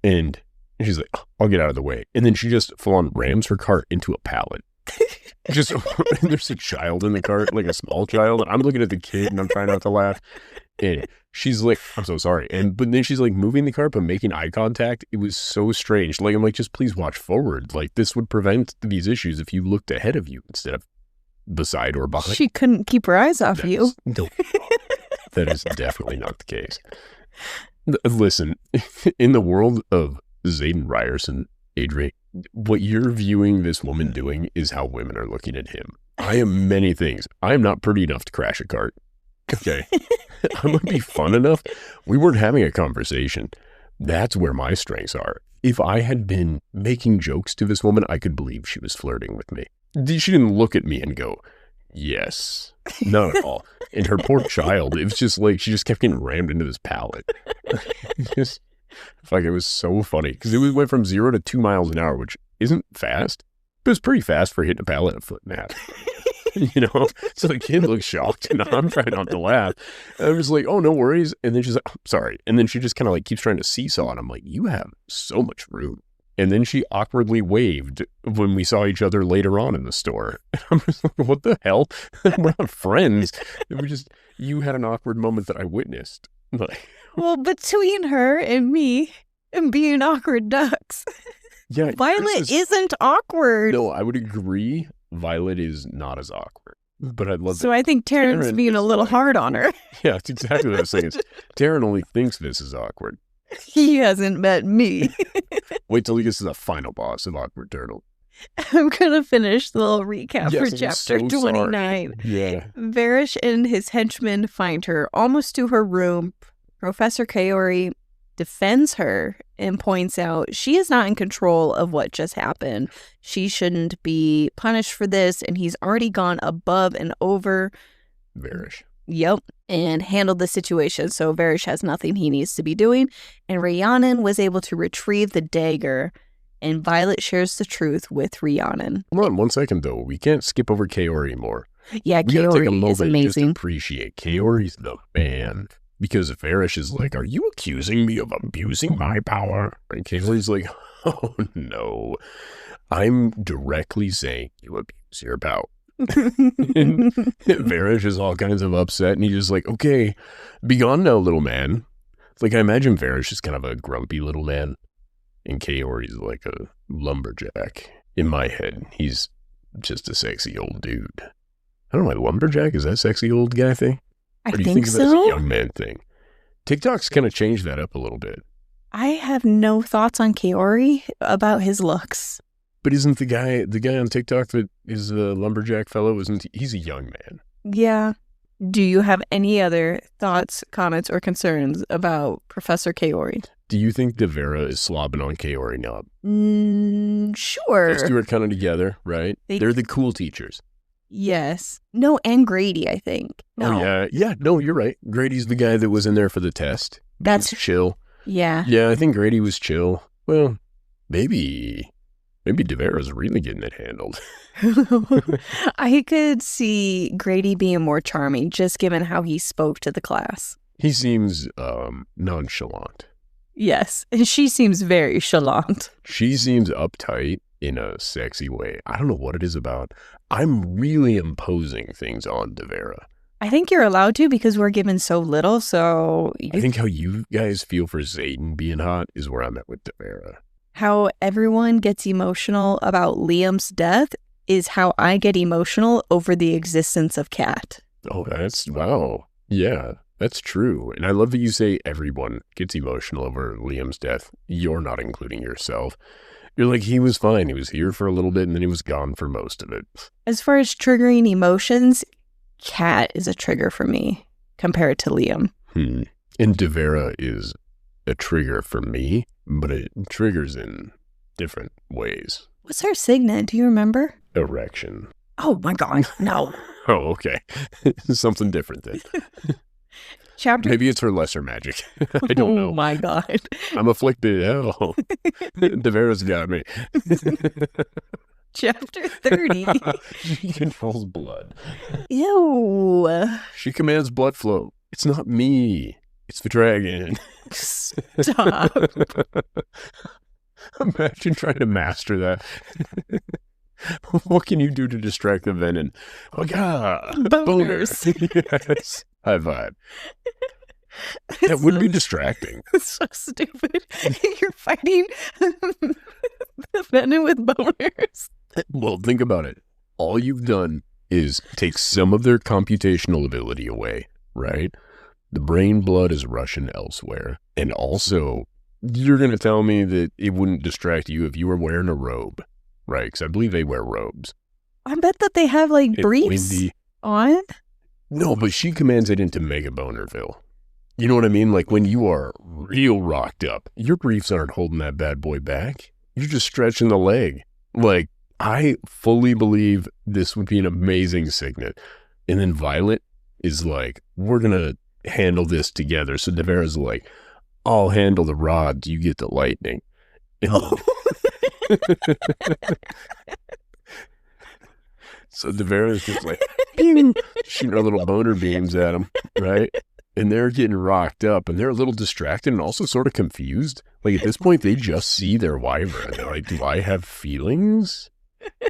And she's like, oh, I'll get out of the way. And then she just full on rams her cart into a pallet. Just, and there's a child in the cart, like a small child. And I'm looking at the kid and I'm trying not to laugh. And she's like, I'm so sorry. But then she's like moving the cart, but making eye contact. It was so strange. Like, I'm like, just please watch forward. Like, this would prevent these issues if you looked ahead of you instead of beside or behind. She couldn't keep her eyes off you. No, that is definitely not the case. Listen, in the world of Xaden Riorson, Adri, what you're viewing this woman doing is how women are looking at him. I am many things. I am not pretty enough to crash a cart. Okay. I might be fun enough. We weren't having a conversation. That's where my strengths are. If I had been making jokes to this woman, I could believe she was flirting with me. She didn't look at me and go, yes. Not at all. And her poor child, it was just like, she just kept getting rammed into this pallet. Like, it was so funny because it went from 0 to 2 miles an hour, which isn't fast, but it's pretty fast for hitting a pallet a foot and a half. You know, so the kid looks shocked and I'm trying not to laugh. And I'm just like, oh, no worries. And then she's like, oh, sorry. And then she just kind of like keeps trying to seesaw. And I'm like, you have so much room. And then she awkwardly waved when we saw each other later on in the store. And I'm just like, what the hell? We're not friends. You had an awkward moment that I witnessed. Like, well, between her and me and being awkward ducks, yeah, Violet isn't awkward. No, I would agree. Violet is not as awkward, but I'd love. So I think Tairn's being a little hard on her. Yeah, that's exactly what I was saying. Tairn only thinks this is awkward. He hasn't met me. Wait till he gets to the final boss of Awkward Turtle. I'm going to finish the little recap for chapter so 29. Sorry. Yeah. Varish and his henchmen find her almost to her room. Professor Kaori defends her and points out she is not in control of what just happened. She shouldn't be punished for this, and he's already gone above and over. Varish. Yep, and handled the situation, so Varish has nothing he needs to be doing. And Rhiannon was able to retrieve the dagger, and Violet shares the truth with Rhiannon. Hold on 1 second, though. We can't skip over Kaori anymore. Yeah, we gotta take a moment is amazing. Just to appreciate Kaori's the man. Because Varish is like, are you accusing me of abusing my power? And Kaori's like, oh no. I'm directly saying you abuse your power. And Varish is all kinds of upset, and he's just like, okay, be gone now, little man. Like, I imagine Varish is kind of a grumpy little man, and Kaori's like a lumberjack. In my head, he's just a sexy old dude. I don't know, lumberjack, is that sexy old guy thing? I or do you think think so. Of it as a young man thing? TikTok's kind of changed that up a little bit. I have no thoughts on Kaori about his looks. But isn't the guy on TikTok that is the lumberjack fellow, he's a young man? Yeah. Do you have any other thoughts, comments, or concerns about Professor Kaori? Do you think Devera is slobbing on Kaori now? Sure. Those two are kind of together, right? They're the cool teachers. Yes. No, and Grady, I think. No. Oh, yeah. Yeah, no, you're right. Grady's the guy that was in there for the test. That's He's chill. Yeah. Yeah, I think Grady was chill. Well, maybe Devera's really getting it handled. I could see Grady being more charming, just given how he spoke to the class. He seems nonchalant. Yes, and she seems very chalant. She seems uptight in a sexy way. I don't know what it is about. I'm really imposing things on Devera. I think you're allowed to because we're given so little, so... I think how you guys feel for Xaden being hot is where I'm at with Devera. How everyone gets emotional about Liam's death is how I get emotional over the existence of Cat. Oh, wow. Yeah, that's true. And I love that you say everyone gets emotional over Liam's death. You're not including yourself. You're like, he was fine. He was here for a little bit and then he was gone for most of it. As far as triggering emotions, Cat is a trigger for me compared to Liam. And Devera is a trigger for me, but it triggers in different ways. What's her signet? Do you remember? Erection. Oh my God, no. Oh, okay. Something different then. Maybe it's her lesser magic. I don't know. Oh my God. I'm afflicted. Oh, Devera's got me. Chapter 30. She controls blood. Ew. She commands blood flow. It's not me. It's the dragon. Stop. Imagine trying to master that. What can you do to distract the venom? Oh, God. Boners. Yes. High five. That would be distracting. It's so stupid. You're fighting the venom with boners. Well, think about it. All you've done is take some of their computational ability away, right? The brain blood is rushing elsewhere. And also, you're going to tell me that it wouldn't distract you if you were wearing a robe, right? Because I believe they wear robes. I bet that they have like briefs on. No, but she commands it into Mega Bonerville. You know what I mean? Like when you are real rocked up, your briefs aren't holding that bad boy back. You're just stretching the leg. Like, I fully believe this would be an amazing signet. And then Violet is like, we're going to handle this together. So Devera's like, I'll handle the rods, you get the lightning. Oh. So Devera's just like, pew, shooting her little boner beams at him, right? And they're getting rocked up, and they're a little distracted and also sort of confused. Like, at this point, they just see their wyvern. They're like, do I have feelings?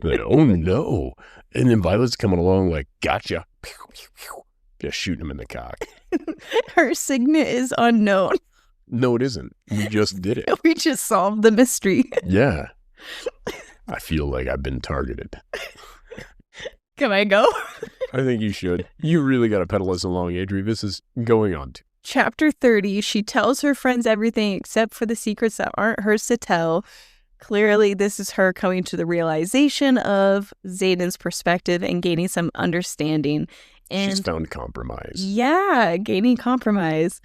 Like, oh, no. And then Violet's coming along like, gotcha. Pew, pew, pew. Just shooting him in the cock. Her signet is unknown. No, it isn't. We just did it. We just solved the mystery. Yeah. I feel like I've been targeted. Can I go? I think you should. You really got to pedal us along, Adri. This is going on. Chapter 30, she tells her friends everything except for the secrets that aren't hers to tell. Clearly, this is her coming to the realization of Xaden's perspective and gaining some understanding. And she's found compromise. Yeah, gaining compromise.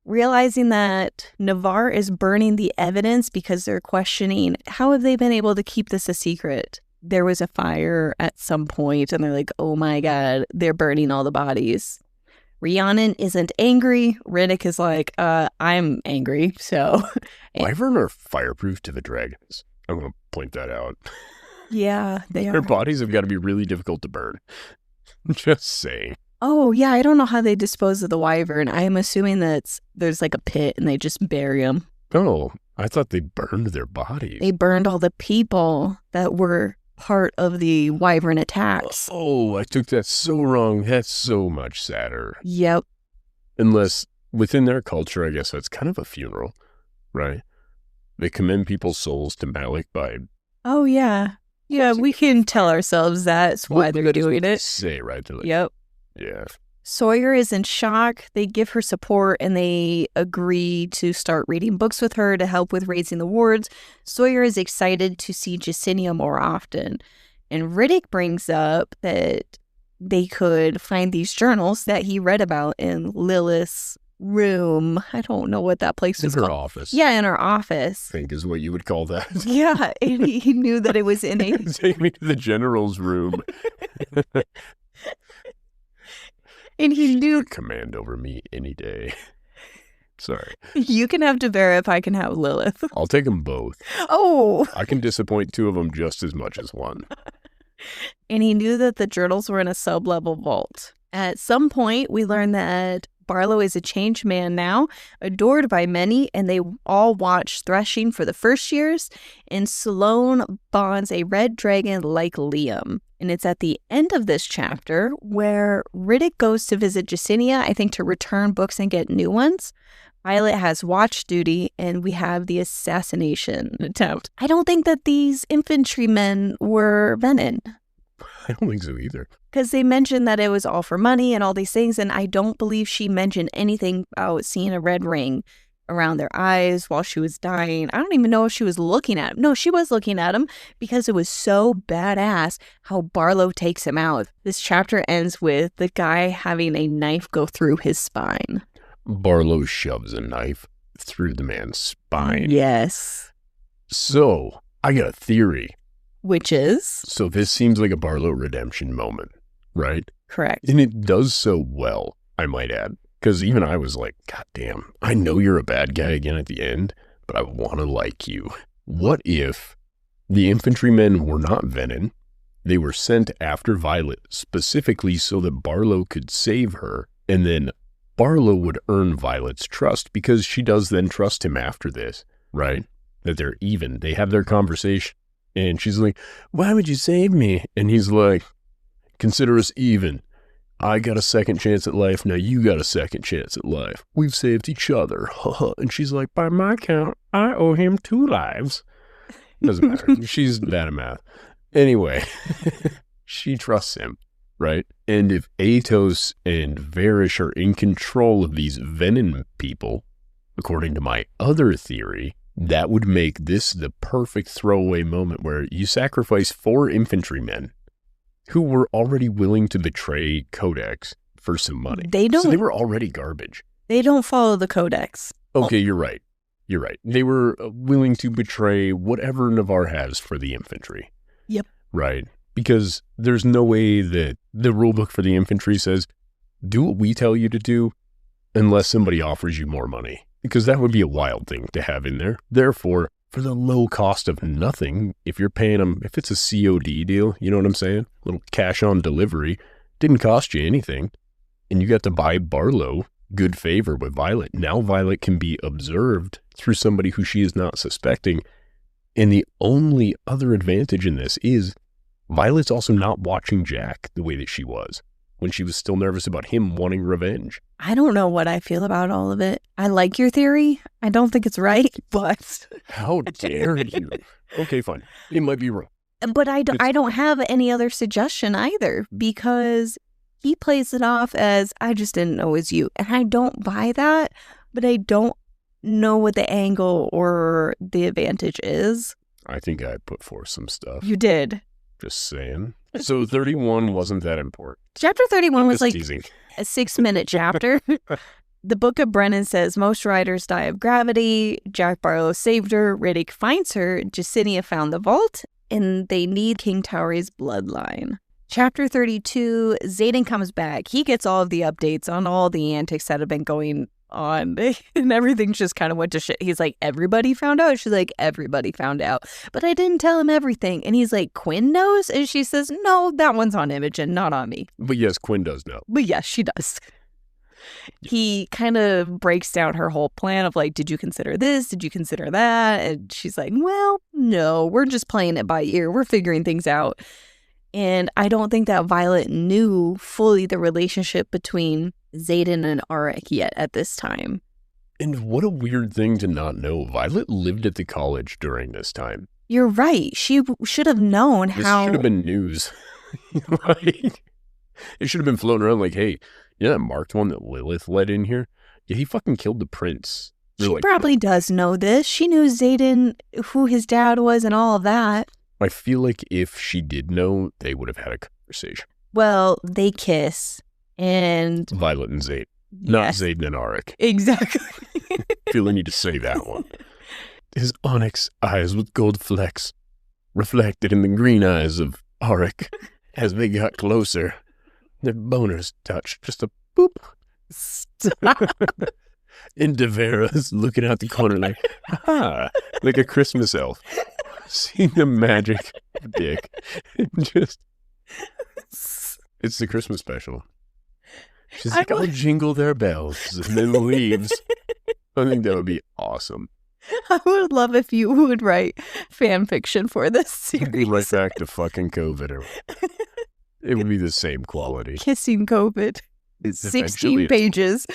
Realizing that Navarre is burning the evidence because they're questioning, how have they been able to keep this a secret? There was a fire at some point, and they're like, oh my God, they're burning all the bodies. Rhiannon isn't angry. Riddick is like, I'm angry, so... Wyvern are fireproof to the dragons. I'm going to point that out. Yeah, they are. Their bodies have got to be really difficult to burn. Just saying. Oh, yeah, I don't know how they dispose of the wyvern. I am assuming that there's like a pit, and they just bury them. Oh, I thought they burned their bodies. They burned all the people that were part of the wyvern attacks. Oh, I took that so wrong. That's so much sadder. Yep. Unless within their culture, I guess that's kind of a funeral, right? They commend people's souls to Malik by... Oh, yeah. Yeah, we can tell ourselves that's why they're doing it. Say, right? Like, yep. Yeah. Sawyer is in shock. They give her support and they agree to start reading books with her to help with raising the wards. Sawyer is excited to see Jacinia more often. And Riddick brings up that they could find these journals that he read about in Lilith's room. I don't know what that place was in her called. office. Yeah, in her office. I think is what you would call that. Yeah, and he knew that it was in a... Take me to the general's room. And he knew... Command over me any day. Sorry. You can have Devera if I can have Lilith. I'll take them both. Oh! I can disappoint two of them just as much as one. And he knew that the journals were in a sub-level vault. At some point, we learn that Barlow is a changed man now, adored by many, and they all watch threshing for the first years, and Sloane bonds a red dragon like Liam. And it's at the end of this chapter where Riddick goes to visit Jacinia, I think to return books and get new ones. Violet has watch duty, and we have the assassination attempt. I don't think that these infantrymen were Venin. I don't think so either. Because they mentioned that it was all for money and all these things, and I don't believe she mentioned anything about seeing a red ring around their eyes while she was dying. I don't even know if she was looking at him. No, she was looking at him because it was so badass how Barlow takes him out. This chapter ends with the guy having a knife go through his spine. Barlow shoves a knife through the man's spine. Yes. So, I got a theory. Which is? So this seems like a Barlow redemption moment, right? Correct. And it does so well, I might add. Because even I was like, God damn, I know you're a bad guy again at the end, but I want to like you. What if the infantrymen were not Venin? They were sent after Violet specifically so that Barlow could save her, and then Barlow would earn Violet's trust because she does then trust him after this, right? That they're even. They have their conversation. And she's like, why would you save me? And he's like, consider us even. I got a second chance at life. Now you got a second chance at life. We've saved each other. And she's like, by my count, I owe him 2 lives. Doesn't matter. She's bad at math. Anyway, she trusts him, right? And if Atos and Varish are in control of these Venin people, according to my other theory, that would make this the perfect throwaway moment where you sacrifice 4 infantrymen who were already willing to betray Codex for some money. So they were already garbage. They don't follow the Codex. Okay, you're right. You're right. They were willing to betray whatever Navarre has for the infantry. Yep. Right. Because there's no way that the rulebook for the infantry says, do what we tell you to do unless somebody offers you more money. Because that would be a wild thing to have in there. Therefore, for the low cost of nothing, if you're paying them, if it's a COD deal, you know what I'm saying? A little cash on delivery, didn't cost you anything. And you got to buy Barlow good favor with Violet. Now Violet can be observed through somebody who she is not suspecting. And the only other advantage in this is Violet's also not watching Jack the way that she was when she was still nervous about him wanting revenge. I don't know what I feel about all of it. I like your theory. I don't think it's right, but... How dare you? Okay, fine. It might be wrong. But I don't have any other suggestion either, because he plays it off as, I just didn't know it was you. And I don't buy that, but I don't know what the angle or the advantage is. I think I put forth some stuff. You did. Just saying. So 31 wasn't that important. Chapter 31 was like teasing. A 6-minute chapter. The Book of Brennan says most riders die of gravity. Jack Barlow saved her. Riddick finds her. Jacinia found the vault. And they need King Tauri's bloodline. Chapter 32, Xaden comes back. He gets all of the updates on all the antics that have been going on. And everything just kind of went to shit. He's like, everybody found out? She's like, everybody found out. But I didn't tell him everything. And he's like, Quinn knows? And she says, no, that one's on Imogen, not on me. But yes, Quinn does know. But yes, she does. He kind of breaks down her whole plan of like, did you consider this? Did you consider that? And she's like, well, no, we're just playing it by ear. We're figuring things out. And I don't think that Violet knew fully the relationship between Xaden and Auric yet at this time. And what a weird thing to not know. Violet lived at the college during this time. You're right. She should have known how... This should have been news. Like, it should have been floating around like, hey, You know that marked one that Lilith let in here? Yeah, he fucking killed the prince. She probably does know this. She knew Xaden, who his dad was and all of that. I feel like if she did know, they would have had a conversation. Well, they kiss, and... Violet and Xaden. Not Xaden and Auric. Exactly. Feel the need to say that one. His onyx eyes with gold flecks reflected in the green eyes of Auric as they got closer. Their boners touched. Just a boop. Stop. And Devera's looking out the corner like, ha, like a Christmas elf. Seeing the magic of dick. Just, it's the Christmas special. She's like, I'll jingle their bells and then leaves. I think that would be awesome. I would love if you would write fan fiction for this series. Right back to fucking COVID. It would be the same quality. Kissing COVID. 16 pages.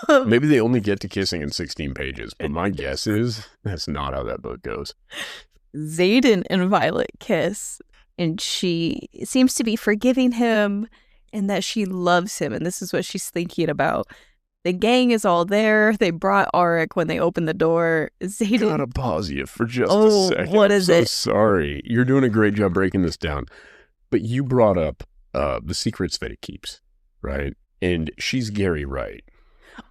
Maybe they only get to kissing in 16 pages, but my guess is that's not how that book goes. Xaden and Violet kiss, and she seems to be forgiving him and that she loves him, and this is what she's thinking about. The gang is all there. They brought Auric when they opened the door. Xaden... Gotta pause you for just a second. What is it? Sorry. You're doing a great job breaking this down. But you brought up the secrets that he keeps, right? And she's Gary Wright.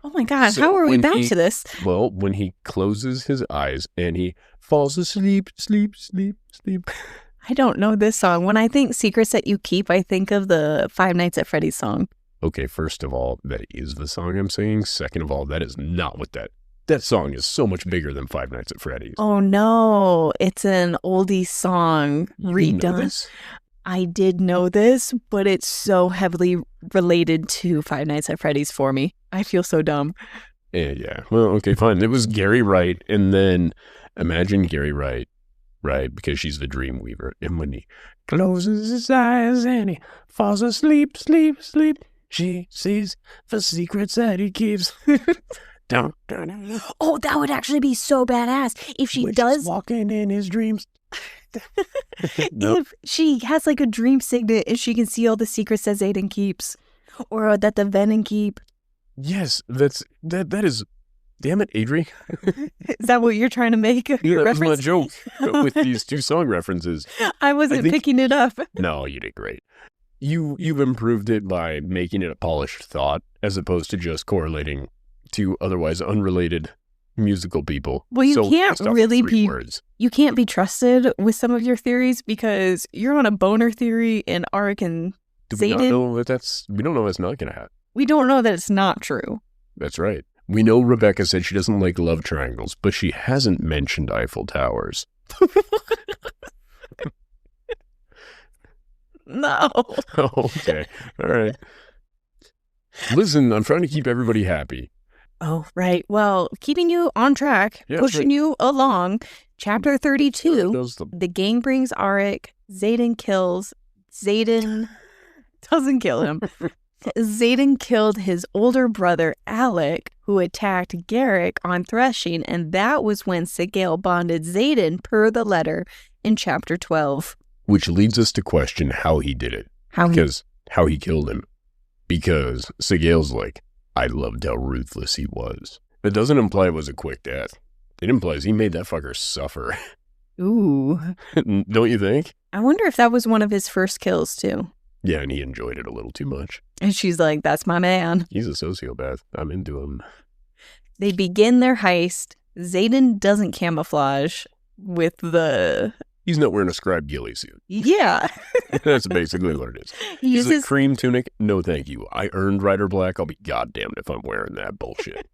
Oh my God, so how are we back to this? Well, when he closes his eyes and he falls asleep, sleep. I don't know this song. When I think secrets that you keep, I think of the Five Nights at Freddy's song. Okay, first of all, that is the song I'm singing. Second of all, that is not what that song is so much bigger than Five Nights at Freddy's. Oh no, it's an oldie song redone. I did know this, but it's so heavily related to Five Nights at Freddy's for me. I feel so dumb. Yeah. Well, okay, fine. It was Gary Wright, and then imagine Gary Wright, right? Because she's the dream weaver. And when he closes his eyes and he falls asleep, she sees the secrets that he keeps. Oh, that would actually be so badass if she does walking in his dreams. If she has like a dream signet and she can see all the secrets that Xaden keeps or that the Venom keep. Yes, that is. Damn it, Adri. Is that what you're trying to make? That was my joke with these two song references. I wasn't picking it up. No, you did great. You've improved it by making it a polished thought as opposed to just correlating to otherwise unrelated musical people. Well, you can't be trusted with some of your theories because you're on a boner theory and Auric and Xaden. We don't know that's not going to happen. We don't know that it's not true. That's right. We know Rebecca said she doesn't like love triangles, but she hasn't mentioned Eiffel Towers. No. Oh, okay. All right. Listen, I'm trying to keep everybody happy. Oh, right. Well, keeping you on track, pushing you along. Chapter 32, the gang brings Auric. Xaden kills. Xaden doesn't kill him. Xaden killed his older brother, Alec, who attacked Garrick on threshing, and that was when Sigale bonded Xaden per the letter in Chapter 12. Which leads us to question how he did it. How he killed him. Because Sigale's like, I loved how ruthless he was. It doesn't imply it was a quick death. It implies he made that fucker suffer. Ooh. Don't you think? I wonder if that was one of his first kills, too. Yeah, and he enjoyed it a little too much. And she's like, that's my man. He's a sociopath. I'm into him. They begin their heist. Xaden doesn't camouflage with the... He's not wearing a scribe ghillie suit. Yeah. That's basically what it is. He's a cream tunic. No, thank you. I earned Rider Black. I'll be goddamned if I'm wearing that bullshit.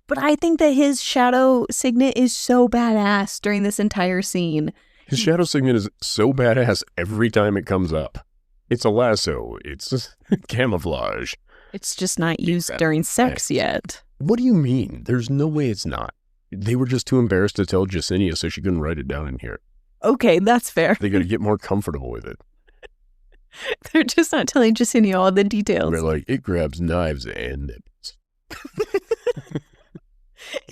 But I think that his shadow signet is so badass during this entire scene. His shadow signet is so badass every time it comes up. It's a lasso. It's camouflage. It's just not used during sex yet. What do you mean? There's no way it's not. They were just too embarrassed to tell Jacinia, so she couldn't write it down in here. Okay, that's fair. They got to get more comfortable with it. They're just not telling Jacinia all the details. They're like, it grabs knives and nipples.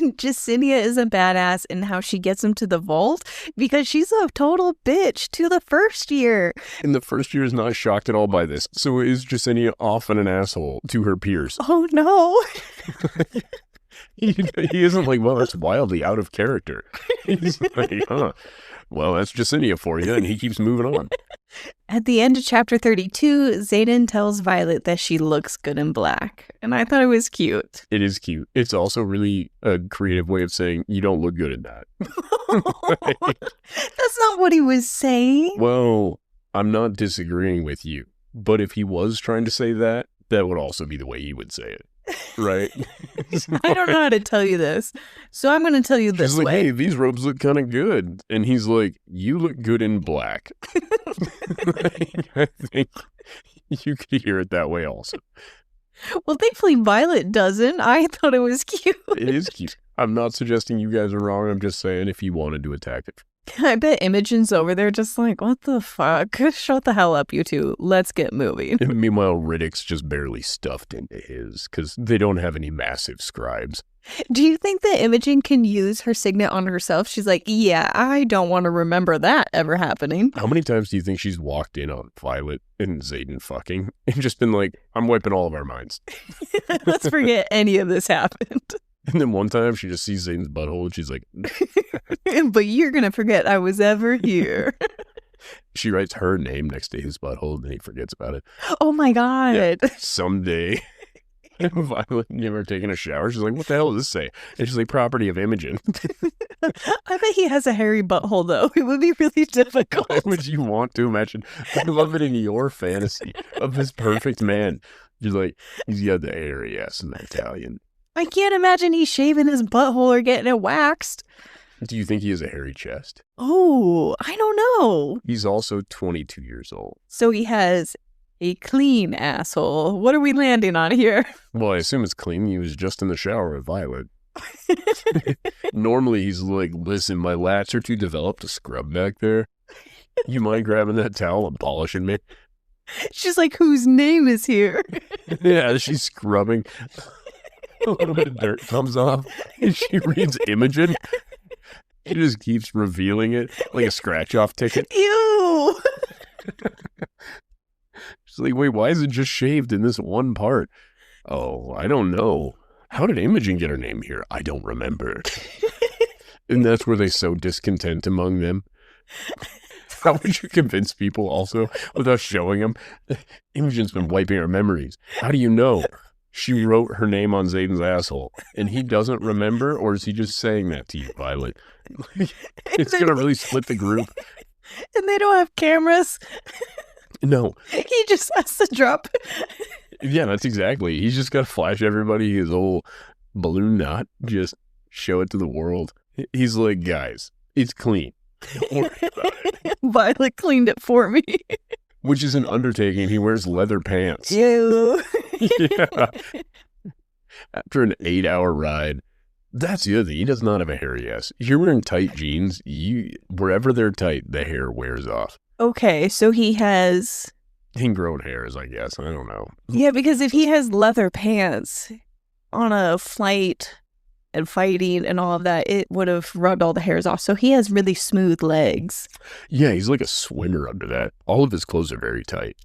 And Jacinia is a badass in how she gets him to the vault because she's a total bitch to the first year. And the first year is not shocked at all by this. So is Jacinia often an asshole to her peers? Oh, no. He isn't like, well, that's wildly out of character. He's like, well, that's Jacinia for you, and he keeps moving on. At the end of chapter 32, Xaden tells Violet that she looks good in black, and I thought it was cute. It is cute. It's also really a creative way of saying, you don't look good in that. That's not what he was saying. Well, I'm not disagreeing with you, but if he was trying to say that, that would also be the way he would say it. Right? I don't know how to tell you this, so I'm going to tell you this She's like, way. hey, these robes look kind of good. And he's like, you look good in black. I think you could hear it that way also. Well, thankfully Violet doesn't. I thought it was cute. It is cute. I'm not suggesting you guys are wrong. I'm just saying if you wanted to attack it. I bet Imogen's over there just like, what the fuck? Shut the hell up, you two. Let's get moving. And meanwhile, Riddick's just barely stuffed into his because they don't have any massive scribes. Do you think that Imogen can use her signet on herself? She's like, yeah, I don't want to remember that ever happening. How many times do you think she's walked in on Violet and Xaden fucking and just been like, I'm wiping all of our minds? Let's forget any of this happened. And then one time she just sees Xaden's butthole and she's like, but you're going to forget I was ever here. She writes her name next to his butthole and then he forgets about it. Oh my God. Yeah, someday. Violet never taking a shower. She's like, what the hell does this say? And she's like, property of Imogen. I bet he has a hairy butthole, though. It would be really difficult. Why would you want to imagine? I love it in your fantasy of this perfect man. You're like, he's got the hairy ass in the Italian. I can't imagine he's shaving his butthole or getting it waxed. Do you think he has a hairy chest? Oh, I don't know. He's also 22 years old. So he has a clean asshole. What are we landing on here? Well, I assume it's clean. He was just in the shower with Violet. Normally, he's like, listen, my lats are too developed to scrub back there. You mind grabbing that towel and polishing me? She's like, whose name is here? Yeah, she's scrubbing. A little bit of dirt comes off, and she reads Imogen. She just keeps revealing it like a scratch-off ticket. Ew! She's like, wait, why is it just shaved in this one part? Oh, I don't know. How did Imogen get her name here? I don't remember. And that's where they sow discontent among them. How would you convince people also without showing them? Imogen's been wiping her memories. How do you know? She wrote her name on Xaden's asshole, and he doesn't remember, or is he just saying that to you, Violet? It's going to really split the group. And they don't have cameras. No. He just has to drop. Yeah, that's exactly. He's just got to flash everybody his old balloon knot, just show it to the world. He's like, guys, it's clean. Don't worry about it. Violet cleaned it for me. Which is an undertaking. He wears leather pants. Ew. Yeah. After an 8-hour ride. That's the other thing. He does not have a hairy ass. If you're wearing tight jeans, wherever they're tight, the hair wears off. Okay, so he has Ingrown hairs, I guess. I don't know. Yeah, because if he has leather pants on a flight and fighting and all of that, it would have rubbed all the hairs off. So he has really smooth legs. Yeah, he's like a swimmer under that. All of his clothes are very tight.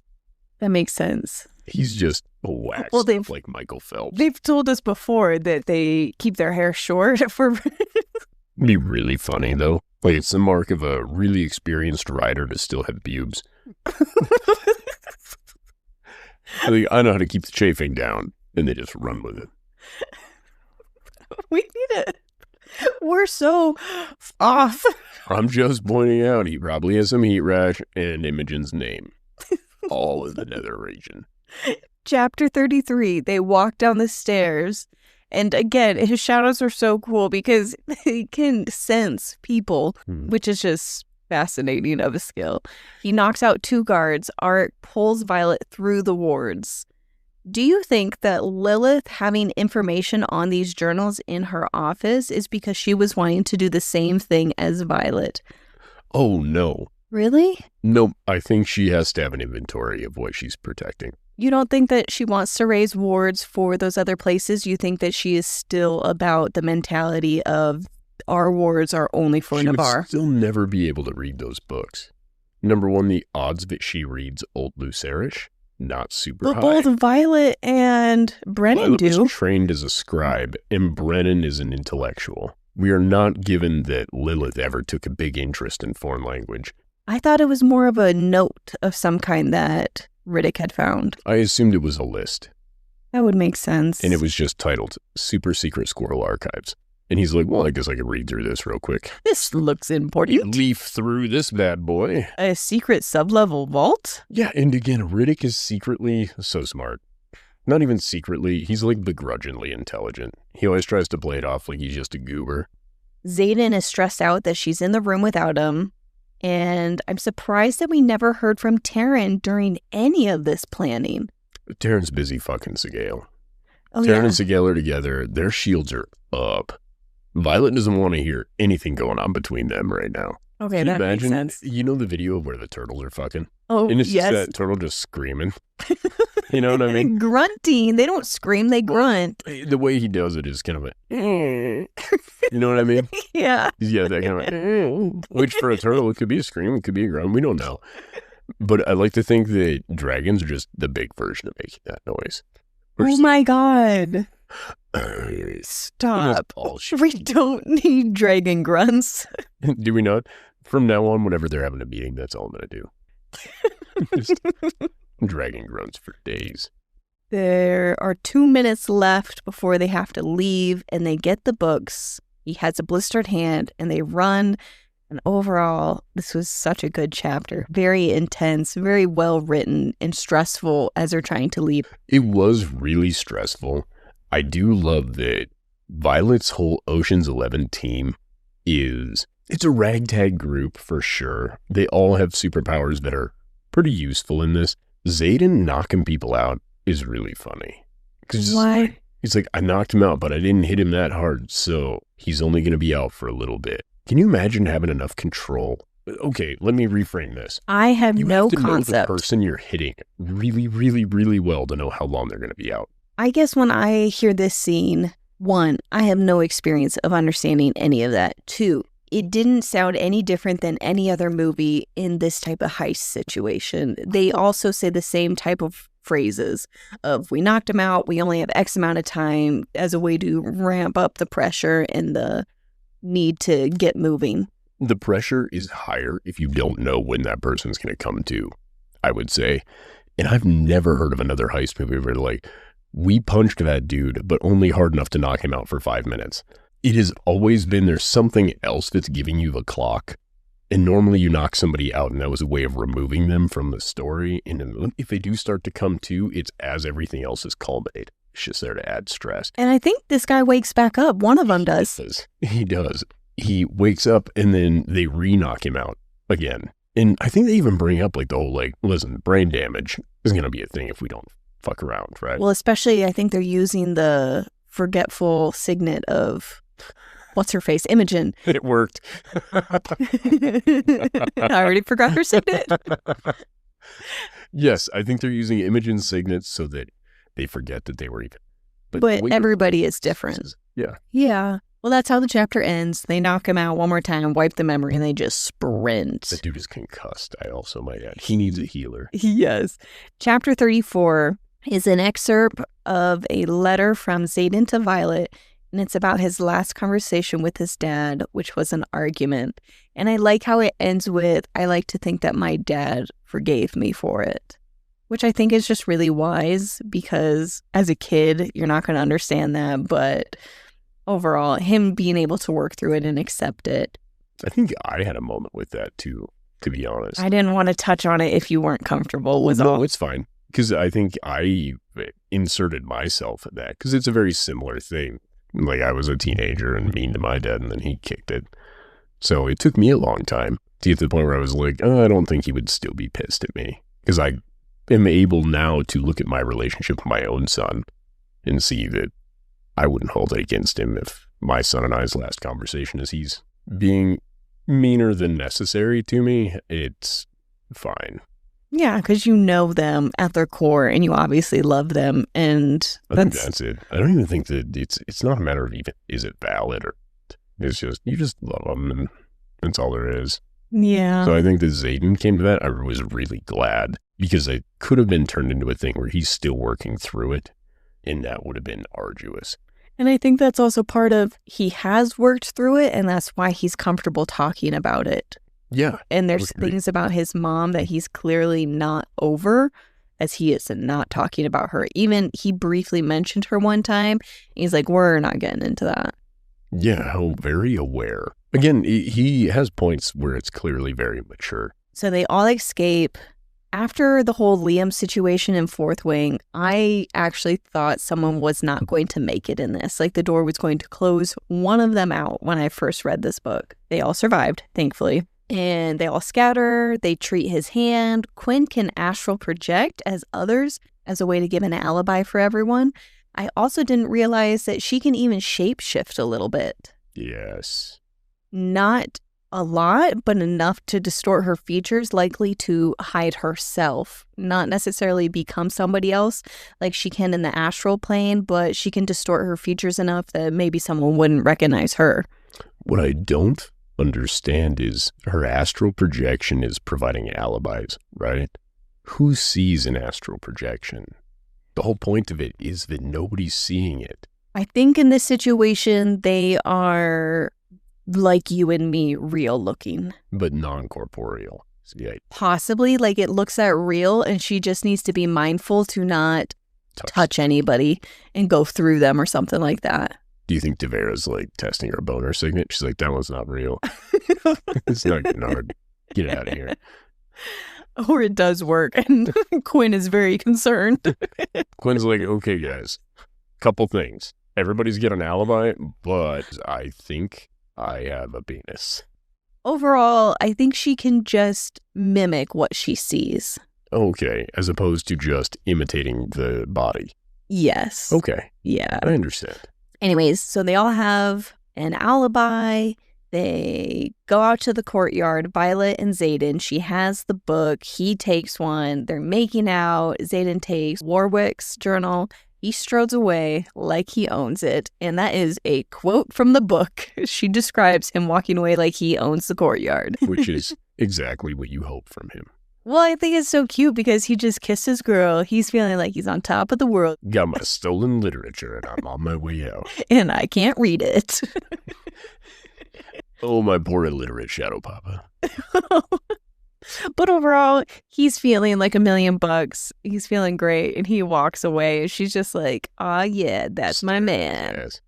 That makes sense. He's just waxed like Michael Phelps. They've told us before that they keep their hair short for... It'd be really funny, though. Like, it's the mark of a really experienced rider to still have pubes. I know how to keep the chafing down, and they just run with it. We need it. We're so off. I'm just pointing out he probably has some heat rash and Imogen's name. All in the nether region. Chapter 33, they walk down the stairs. And again, his shadows are so cool because they can sense people, which is just fascinating of a skill. He knocks out 2 guards. Art pulls Violet through the wards. Do you think that Lilith having information on these journals in her office is because she was wanting to do the same thing as Violet? Oh, no. Really? Nope. I think she has to have an inventory of what she's protecting. You don't think that she wants to raise wards for those other places? You think that she is still about the mentality of our wards are only for Navarre? She would still never be able to read those books. Number one, the odds that she reads Old Lucerish, not super high. But both Violet and Brennan Violet do. was trained as a scribe, and Brennan is an intellectual. We are not given that Lilith ever took a big interest in foreign language. I thought it was more of a note of some kind that Riddick had found. I assumed it was a list. That would make sense. And it was just titled Super Secret Squirrel Archives. And he's like, well, I guess I could read through this real quick. This looks important. Leaf through this bad boy. A secret sub-level vault? Yeah, and again, Riddick is secretly so smart. Not even secretly, he's like begrudgingly intelligent. He always tries to play it off like he's just a goober. Xaden is stressed out that she's in the room without him. And I'm surprised that we never heard from Tairn during any of this planning. Tairn's busy fucking Sigale. Oh, Tairn yeah. and Sigale are together. Their shields are up. Violet doesn't want to hear anything going on between them right now. Okay, Can you that makes imagine? sense. You know the video of where the turtles are fucking? Oh, And it's yes. just that turtle just screaming. You know what I mean? Grunting. They don't scream, they grunt. The way he does it is kind of a, you know what I mean? Yeah. Yeah, that kind of, which for a turtle, it could be a scream, it could be a grunt, we don't know. But I like to think that dragons are just the big version of making that noise. Oh my God. Stop. We don't need dragon grunts. Do we not? From now on, whenever they're having a meeting, that's all I'm going to do. Just dragon grunts for days. There are 2 minutes left before they have to leave, and they get the books. He has a blistered hand, and they run. And overall, this was such a good chapter. Very intense, very well written, and stressful as they're trying to leave. It was really stressful. I do love that Violet's whole Ocean's 11 team it's a ragtag group for sure. They all have superpowers that are pretty useful in this. Xaden knocking people out is really funny. Why? He's like, I knocked him out, but I didn't hit him that hard, so he's only going to be out for a little bit. Can you imagine having enough control? Okay, let me reframe this. I have no You have to know concept. the person you're hitting really, really, really well to know how long they're going to be out. I guess when I hear this scene, 1, I have no experience of understanding any of that. 2, it didn't sound any different than any other movie in this type of heist situation. They also say the same type of phrases of, we knocked him out, we only have X amount of time, as a way to ramp up the pressure and the need to get moving. The pressure is higher if you don't know when that person's going to come to, I would say. And I've never heard of another heist movie where like, we punched that dude, but only hard enough to knock him out for 5 minutes. It has always been there's something else that's giving you the clock. And normally you knock somebody out, and that was a way of removing them from the story. And if they do start to come to, it's as everything else is culminated. It's just there to add stress. And I think this guy wakes back up. One of them does. He does. He wakes up, and then they re-knock him out again. And I think they even bring up like the whole, like, listen, brain damage is going to be a thing if we don't fuck around, right? Well, especially I think they're using the forgetful signet of, what's her face? Imogen. It worked. I already forgot her signet. Yes, I think they're using Imogen's signet so that they forget that they were even. But everybody is different. Yeah. Yeah. Well, that's how the chapter ends. They knock him out one more time, wipe the memory, and they just sprint. That dude is concussed, I also might add. He needs a healer. Yes. Chapter 34 is an excerpt of a letter from Xaden to Violet, and it's about his last conversation with his dad, which was an argument. And I like how it ends with, I like to think that my dad forgave me for it, which I think is just really wise, because as a kid, you're not going to understand that, but overall, him being able to work through it and accept it. I think I had a moment with that too, to be honest. I didn't want to touch on it if you weren't comfortable with all. No, it's fine. Because I think I inserted myself in that, because it's a very similar thing. Like, I was a teenager and mean to my dad, and then he kicked it. So it took me a long time to get to the point where I was like, oh, I don't think he would still be pissed at me. Because I am able now to look at my relationship with my own son and see that I wouldn't hold it against him if my son and I's last conversation is he's being meaner than necessary to me. It's fine. Yeah, because you know them at their core and you obviously love them. And I think that's it. I don't even think that it's not a matter of even is it valid or it's just you just love them and that's all there is. Yeah. So I think that Xaden came to that. I was really glad because it could have been turned into a thing where he's still working through it and that would have been arduous. And I think that's also part of he has worked through it and that's why he's comfortable talking about it. Yeah. And there's things about his mom that he's clearly not over as he is not talking about her. Even he briefly mentioned her one time. He's like, we're not getting into that. Yeah, very aware. Again, he has points where it's clearly very mature. So they all escape. After the whole Liam situation in Fourth Wing, I actually thought someone was not going to make it in this. Like the door was going to close one of them out when I first read this book. They all survived, thankfully. And they all scatter. They treat his hand. Quinn can astral project as others as a way to give an alibi for everyone. I also didn't realize that she can even shapeshift a little bit. Yes. Not a lot, but enough to distort her features, likely to hide herself. Not necessarily become somebody else like she can in the astral plane, but she can distort her features enough that maybe someone wouldn't recognize her. What I don't understand is her astral projection is providing alibis, right? Who sees an astral projection? The whole point of it is that nobody's seeing it. I think in this situation, they are like you and me, real looking. But non-corporeal. Yeah. Possibly, like it looks at real and she just needs to be mindful to not touch anybody and go through them or something like that. Do you think Devera's like testing her boner signet? She's like, that one's not real. It's not getting hard. Get it out of here. Or it does work, and Quinn is very concerned. Quinn's like, okay, guys, couple things. Everybody's got an alibi, but I think I have a penis. Overall, I think she can just mimic what she sees. Okay, as opposed to just imitating the body. Yes. Okay. Yeah. I understand. Anyways, so they all have an alibi. They go out to the courtyard, Violet and Xaden. She has the book. He takes one. They're making out. Xaden takes Warwick's journal. He strodes away like he owns it. And that is a quote from the book. She describes him walking away like he owns the courtyard. Which is exactly what you hope from him. Well, I think it's so cute because he just kissed his girl. He's feeling like he's on top of the world. Got my stolen literature and I'm on my way out. And I can't read it. Oh, my poor illiterate shadow papa. But overall, he's feeling like $1,000,000. He's feeling great. And he walks away. And she's just like, oh, yeah, that's my man. Yes.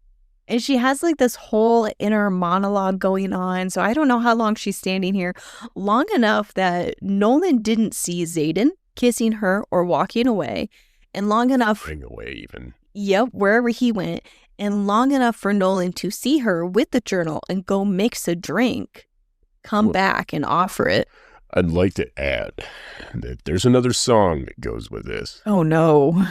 And she has like this whole inner monologue going on. So I don't know how long she's standing here. Long enough that Nolan didn't see Xaden kissing her or walking away. And long enough. Running away even. Yep, wherever he went. And long enough for Nolan to see her with the journal and go mix a drink, come back and offer it. I'd like to add that there's another song that goes with this. Oh, no.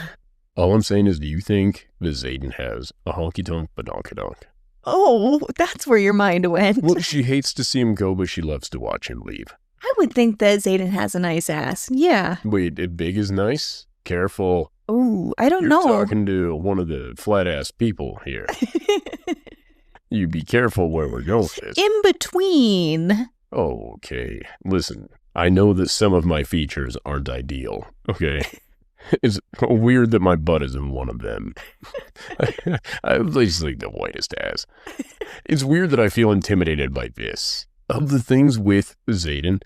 All I'm saying is, do you think that Xaden has a honky-tonk badonkadonk? Oh, that's where your mind went. Well, she hates to see him go, but she loves to watch him leave. I would think that Xaden has a nice ass. Yeah. Wait, if big is nice? Careful. Oh, I don't know. You're talking to one of the flat-ass people here. You be careful where we're going with this. In between. Oh, okay. Listen, I know that some of my features aren't ideal, okay? It's weird that my butt isn't one of them. I just like the whitest ass. It's weird that I feel intimidated by this. Of the things with Xaden,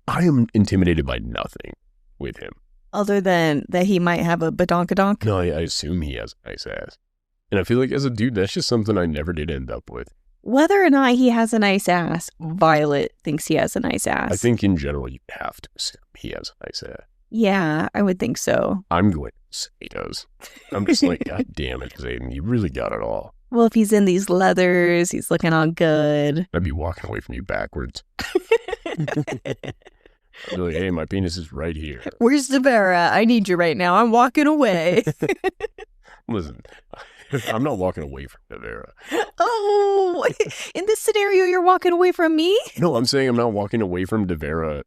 I am intimidated by nothing with him. Other than that he might have a badonkadonk? No, I assume he has a nice ass. And I feel like as a dude, that's just something I never did end up with. Whether or not he has a nice ass, Violet thinks he has a nice ass. I think in general, you have to assume he has a nice ass. Yeah, I would think so. I'm going to say he does. I'm just like, God damn it, Xaden, you really got it all. Well, if he's in these leathers, he's looking all good. I'd be walking away from you backwards. I'd be like, hey, my penis is right here. Where's Devera? I need you right now. I'm walking away. Listen, I'm not walking away from Devera. Oh, in this scenario, you're walking away from me? No, I'm saying I'm not walking away from Devera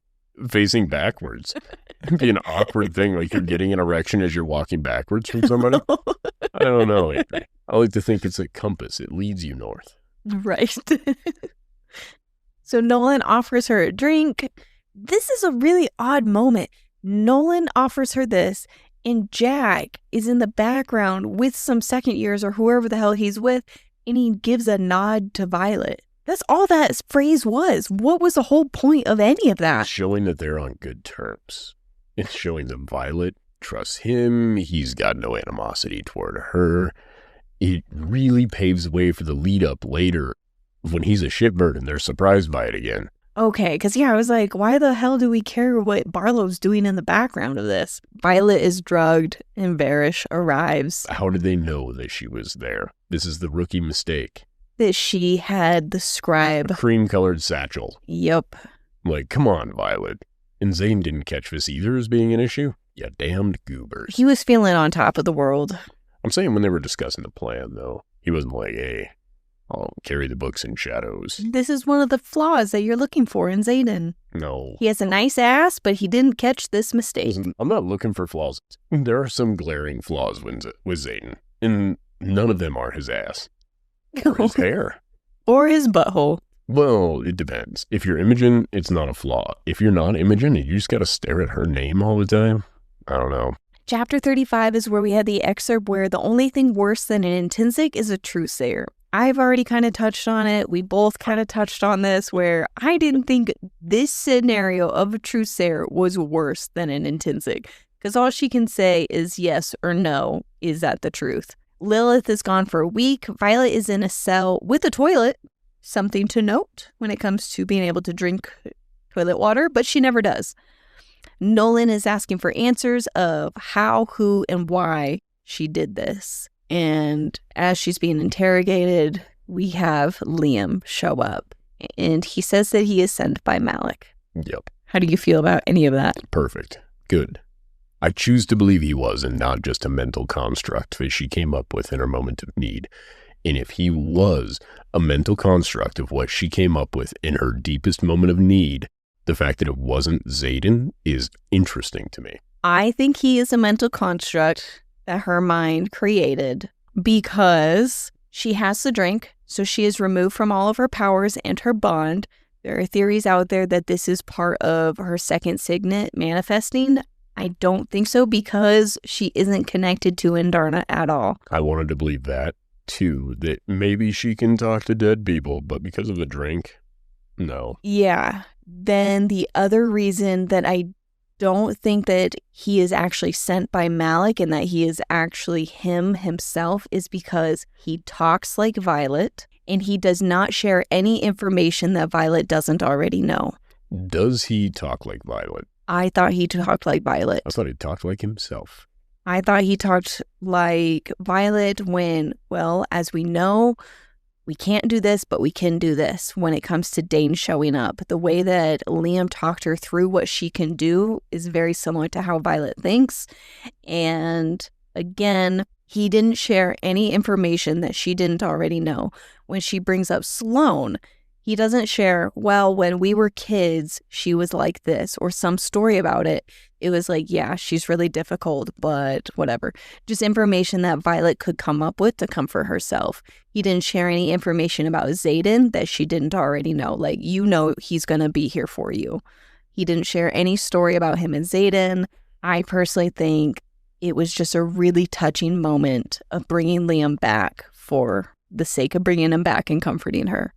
facing backwards. It'd be an awkward thing, like you're getting an erection as you're walking backwards from somebody. I don't know, Avery. I like to think it's a compass. It leads you north. Right. So Nolan offers her a drink. This is a really odd moment. Nolan offers her this, and Jack is in the background with some second years or whoever the hell he's with, and he gives a nod to Violet. That's all that phrase was. What was the whole point of any of that? Showing that they're on good terms. It's showing that Violet trusts him. He's got no animosity toward her. It really paves the way for the lead up later when he's a shitbird and they're surprised by it again. Okay, because I was like, why the hell do we care what Barlow's doing in the background of this? Violet is drugged and Varish arrives. How did they know that she was there? This is the rookie mistake. That she had the scribe. Cream-colored satchel. Yep. Like, come on, Violet. And Xaden didn't catch this either as being an issue? You damned goobers. He was feeling on top of the world. I'm saying when they were discussing the plan, though, he wasn't like, hey, I'll carry the books in shadows. This is one of the flaws that you're looking for in Xaden. No. He has a nice ass, but he didn't catch this mistake. Listen, I'm not looking for flaws. There are some glaring flaws with Xaden, and none of them are his ass. Or his hair. Or his butthole. Well, it depends. If you're Imogen, it's not a flaw. If you're not Imogen and you just gotta stare at her name all the time, I don't know. Chapter 35 is where we had the excerpt where the only thing worse than an intrinsic is a truthsayer. I've already kind of touched on it. We both kind of touched on this where I didn't think this scenario of a truthsayer was worse than an intrinsic. Because all she can say is yes or no. Is that the truth? Lilith is gone for a week. Violet is in a cell with a toilet. Something to note when it comes to being able to drink toilet water, but she never does. Nolan is asking for answers of how, who, and why she did this. And as she's being interrogated, we have Liam show up. And he says that he is sent by Malik. Yep. How do you feel about any of that? Perfect. Good. I choose to believe he was, and not just a mental construct that she came up with in her moment of need. And if he was a mental construct of what she came up with in her deepest moment of need, the fact that it wasn't Xaden is interesting to me. I think he is a mental construct that her mind created because she has to drink, so she is removed from all of her powers and her bond. There are theories out there that this is part of her second signet manifesting. I don't think so because she isn't connected to Indarna at all. I wanted to believe that, too, that maybe she can talk to dead people, but because of the drink, no. Yeah. Then the other reason that I don't think that he is actually sent by Malik and that he is actually himself is because he talks like Violet and he does not share any information that Violet doesn't already know. Does he talk like Violet? I thought he talked like Violet. I thought he talked like himself. I thought he talked like Violet when, well, as we know, we can't do this, but we can do this when it comes to Dane showing up. The way that Liam talked her through what she can do is very similar to how Violet thinks. And again, he didn't share any information that she didn't already know. When she brings up Sloane, he doesn't share, well, when we were kids, she was like this, or some story about it. It was like, yeah, she's really difficult, but whatever. Just information that Violet could come up with to comfort herself. He didn't share any information about Xaden that she didn't already know. Like, you know he's going to be here for you. He didn't share any story about him and Xaden. I personally think it was just a really touching moment of bringing Liam back for the sake of bringing him back and comforting her.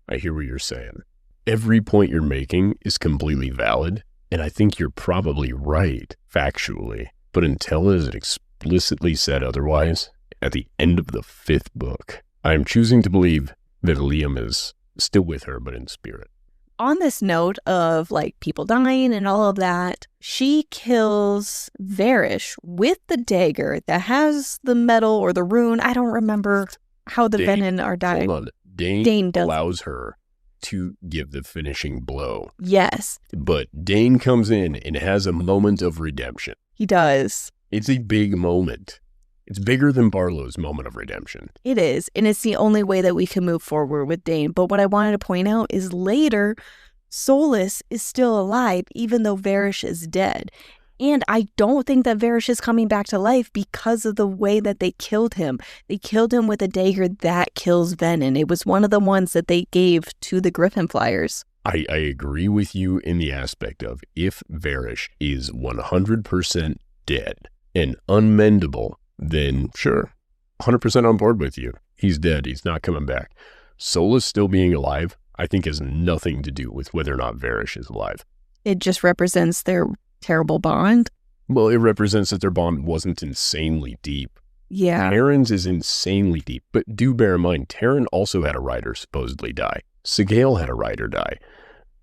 I hear what you're saying. Every point you're making is completely valid, and I think you're probably right, factually. But until it is explicitly said otherwise, at the end of the 5th book, I am choosing to believe that Liam is still with her, but in spirit. On this note of, like, people dying and all of that, she kills Varish with the dagger that has the metal or the rune. I don't remember how the venom are dying. Hold on. Dane allows her to give the finishing blow. Yes. But Dane comes in and has a moment of redemption. He does. It's a big moment. It's bigger than Barlow's moment of redemption. It is. And it's the only way that we can move forward with Dane. But what I wanted to point out is later, Solus is still alive, even though Varish is dead. And I don't think that Varish is coming back to life because of the way that they killed him. They killed him with a dagger that kills venom. It was one of the ones that they gave to the Griffin Flyers. I agree with you in the aspect of if Varish is 100% dead and unmendable, then sure, 100% on board with you. He's dead. He's not coming back. Solus still being alive, I think, has nothing to do with whether or not Varish is alive. It just represents their terrible bond. Well, it represents that their bond wasn't insanely deep. Yeah. Tairn's is insanely deep, but do bear in mind, Tairn also had a rider supposedly die. Sigale had a rider die.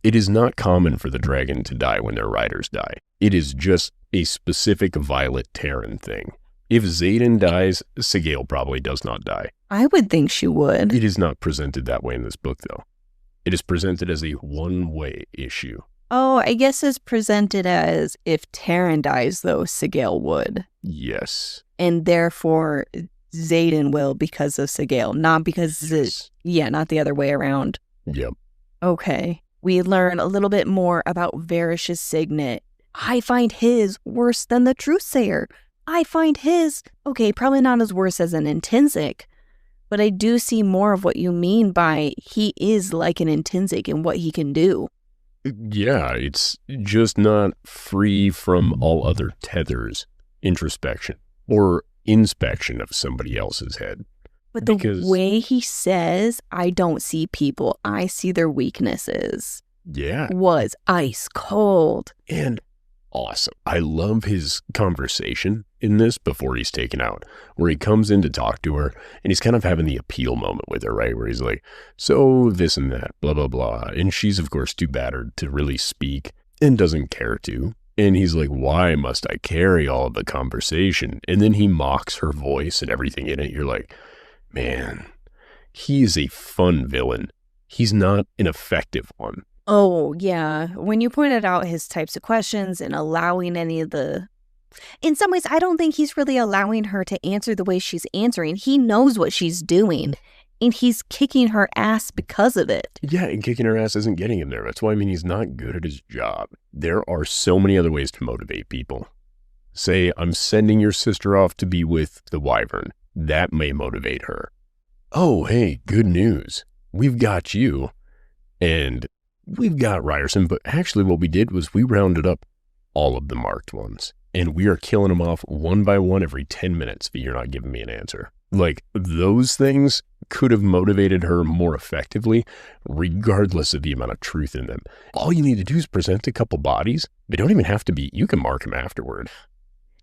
It is not common for the dragon to die when their riders die. It is just a specific Violet Tairn thing. If Xaden dies, Sigale probably does not die. I would think she would. It is not presented that way in this book, though. It is presented as a one-way issue. Oh, I guess it's presented as if Tairn dies, though, Sigale would. Yes. And therefore, Xaden will because of Sigale, not because, not the other way around. Yep. Okay. We learn a little bit more about Varish's signet. I find his worse than the Truthsayer. I find his, okay, probably not as worse as an intrinsic, but I do see more of what you mean by he is like an intrinsic in what he can do. Yeah, it's just not free from all other tethers, introspection, or inspection of somebody else's head. But the way he says, I don't see people, I see their weaknesses. Yeah. Was ice cold. And awesome. I love his conversation in this before he's taken out, where he comes in to talk to her, and he's kind of having the appeal moment with her, right? Where he's like, so this and that, blah, blah, blah. And she's, of course, too battered to really speak and doesn't care to. And he's like, why must I carry all of the conversation? And then he mocks her voice and everything in it. You're like, man, he is a fun villain. He's not an effective one. Oh, yeah. When you pointed out his types of questions and allowing any of the... In some ways, I don't think he's really allowing her to answer the way she's answering. He knows what she's doing, and he's kicking her ass because of it. Yeah, and kicking her ass isn't getting him there. That's why, I mean, he's not good at his job. There are so many other ways to motivate people. Say, I'm sending your sister off to be with the Wyvern. That may motivate her. Oh, hey, good news. We've got you. And we've got Riorson, but actually what we did was we rounded up all of the marked ones. And we are killing them off one by one every 10 minutes, but you're not giving me an answer. Like, those things could have motivated her more effectively, regardless of the amount of truth in them. All you need to do is present a couple bodies. They don't even have to be, you can mark them afterward.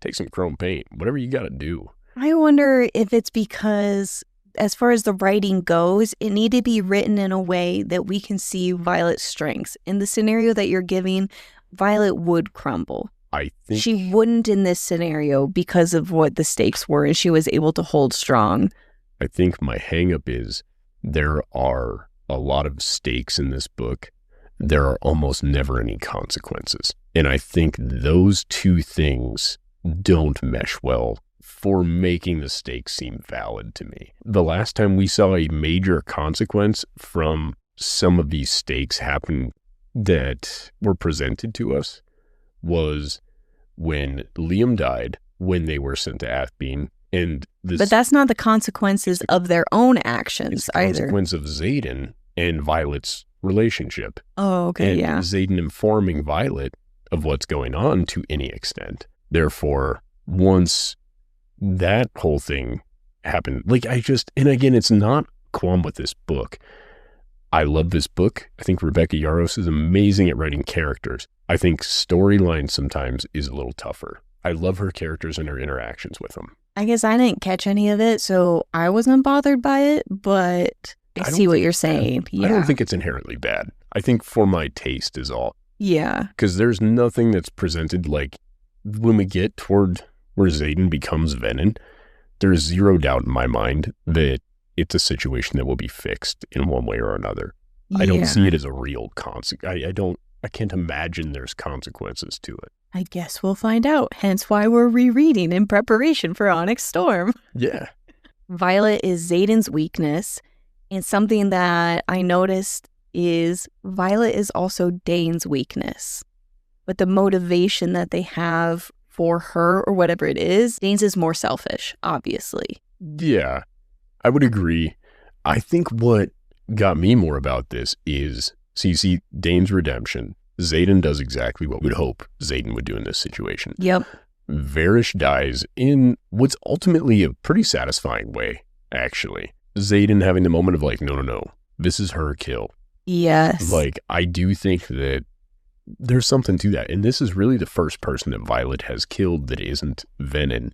Take some chrome paint, whatever you got to do. I wonder if it's because, as far as the writing goes, it needed to be written in a way that we can see Violet's strengths. In the scenario that you're giving, Violet would crumble. I think she wouldn't in this scenario because of what the stakes were, and she was able to hold strong. I think my hang-up is there are a lot of stakes in this book. There are almost never any consequences. And I think those two things don't mesh well for making the stakes seem valid to me. The last time we saw a major consequence from some of these stakes happen that were presented to us was when Liam died, when they were sent to Athbyne, and this... But that's not the consequences of their own actions it's the either. Consequence of Xaden and Violet's relationship. Oh, okay, and yeah. Xaden informing Violet of what's going on to any extent. Therefore, once that whole thing happened, like and again, it's not qualm with this book. I love this book. I think Rebecca Yarros is amazing at writing characters. I think storyline sometimes is a little tougher. I love her characters and her interactions with them. I guess I didn't catch any of it, so I wasn't bothered by it, but I see what you're saying. Yeah. I don't think it's inherently bad. I think for my taste is all. Yeah. Because there's nothing that's presented like when we get toward where Xaden becomes Venom, there's zero doubt in my mind that it's a situation that will be fixed in one way or another. Yeah. I don't see it as a real consequence. I can't imagine there's consequences to it. I guess we'll find out, hence why we're rereading in preparation for Onyx Storm. Yeah. Violet is Xaden's weakness, and something that I noticed is Violet is also Dane's weakness. But the motivation that they have for her or whatever it is, Dane's is more selfish, obviously. Yeah, I would agree. I think what got me more about this is, see, Dane's redemption. Xaden does exactly what we'd hope Xaden would do in this situation. Yep. Varish dies in what's ultimately a pretty satisfying way, actually. Xaden having the moment of like, no, this is her kill. Yes. Like, I do think that there's something to that. And this is really the first person that Violet has killed that isn't Venom,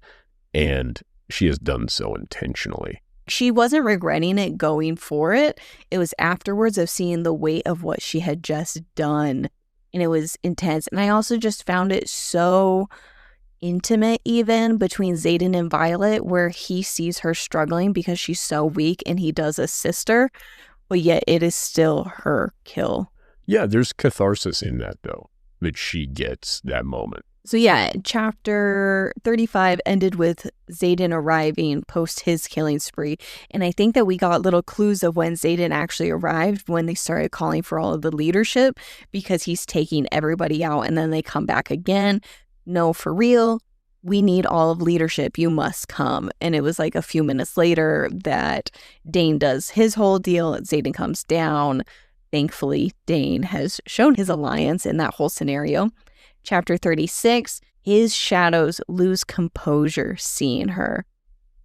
and she has done so intentionally. She wasn't regretting it going for it. It was afterwards of seeing the weight of what she had just done. And it was intense. And I also just found it so intimate even between Xaden and Violet, where he sees her struggling because she's so weak and he does assist her, but yet it is still her kill. Yeah, there's catharsis in that though, that she gets that moment. So yeah, chapter 35 ended with Xaden arriving post his killing spree. And I think that we got little clues of when Xaden actually arrived, when they started calling for all of the leadership, because he's taking everybody out and then they come back again. No, for real, we need all of leadership. You must come. And it was like a few minutes later that Dane does his whole deal. Xaden comes down. Thankfully, Dane has shown his alliance in that whole scenario. Chapter 36, his shadows lose composure seeing her.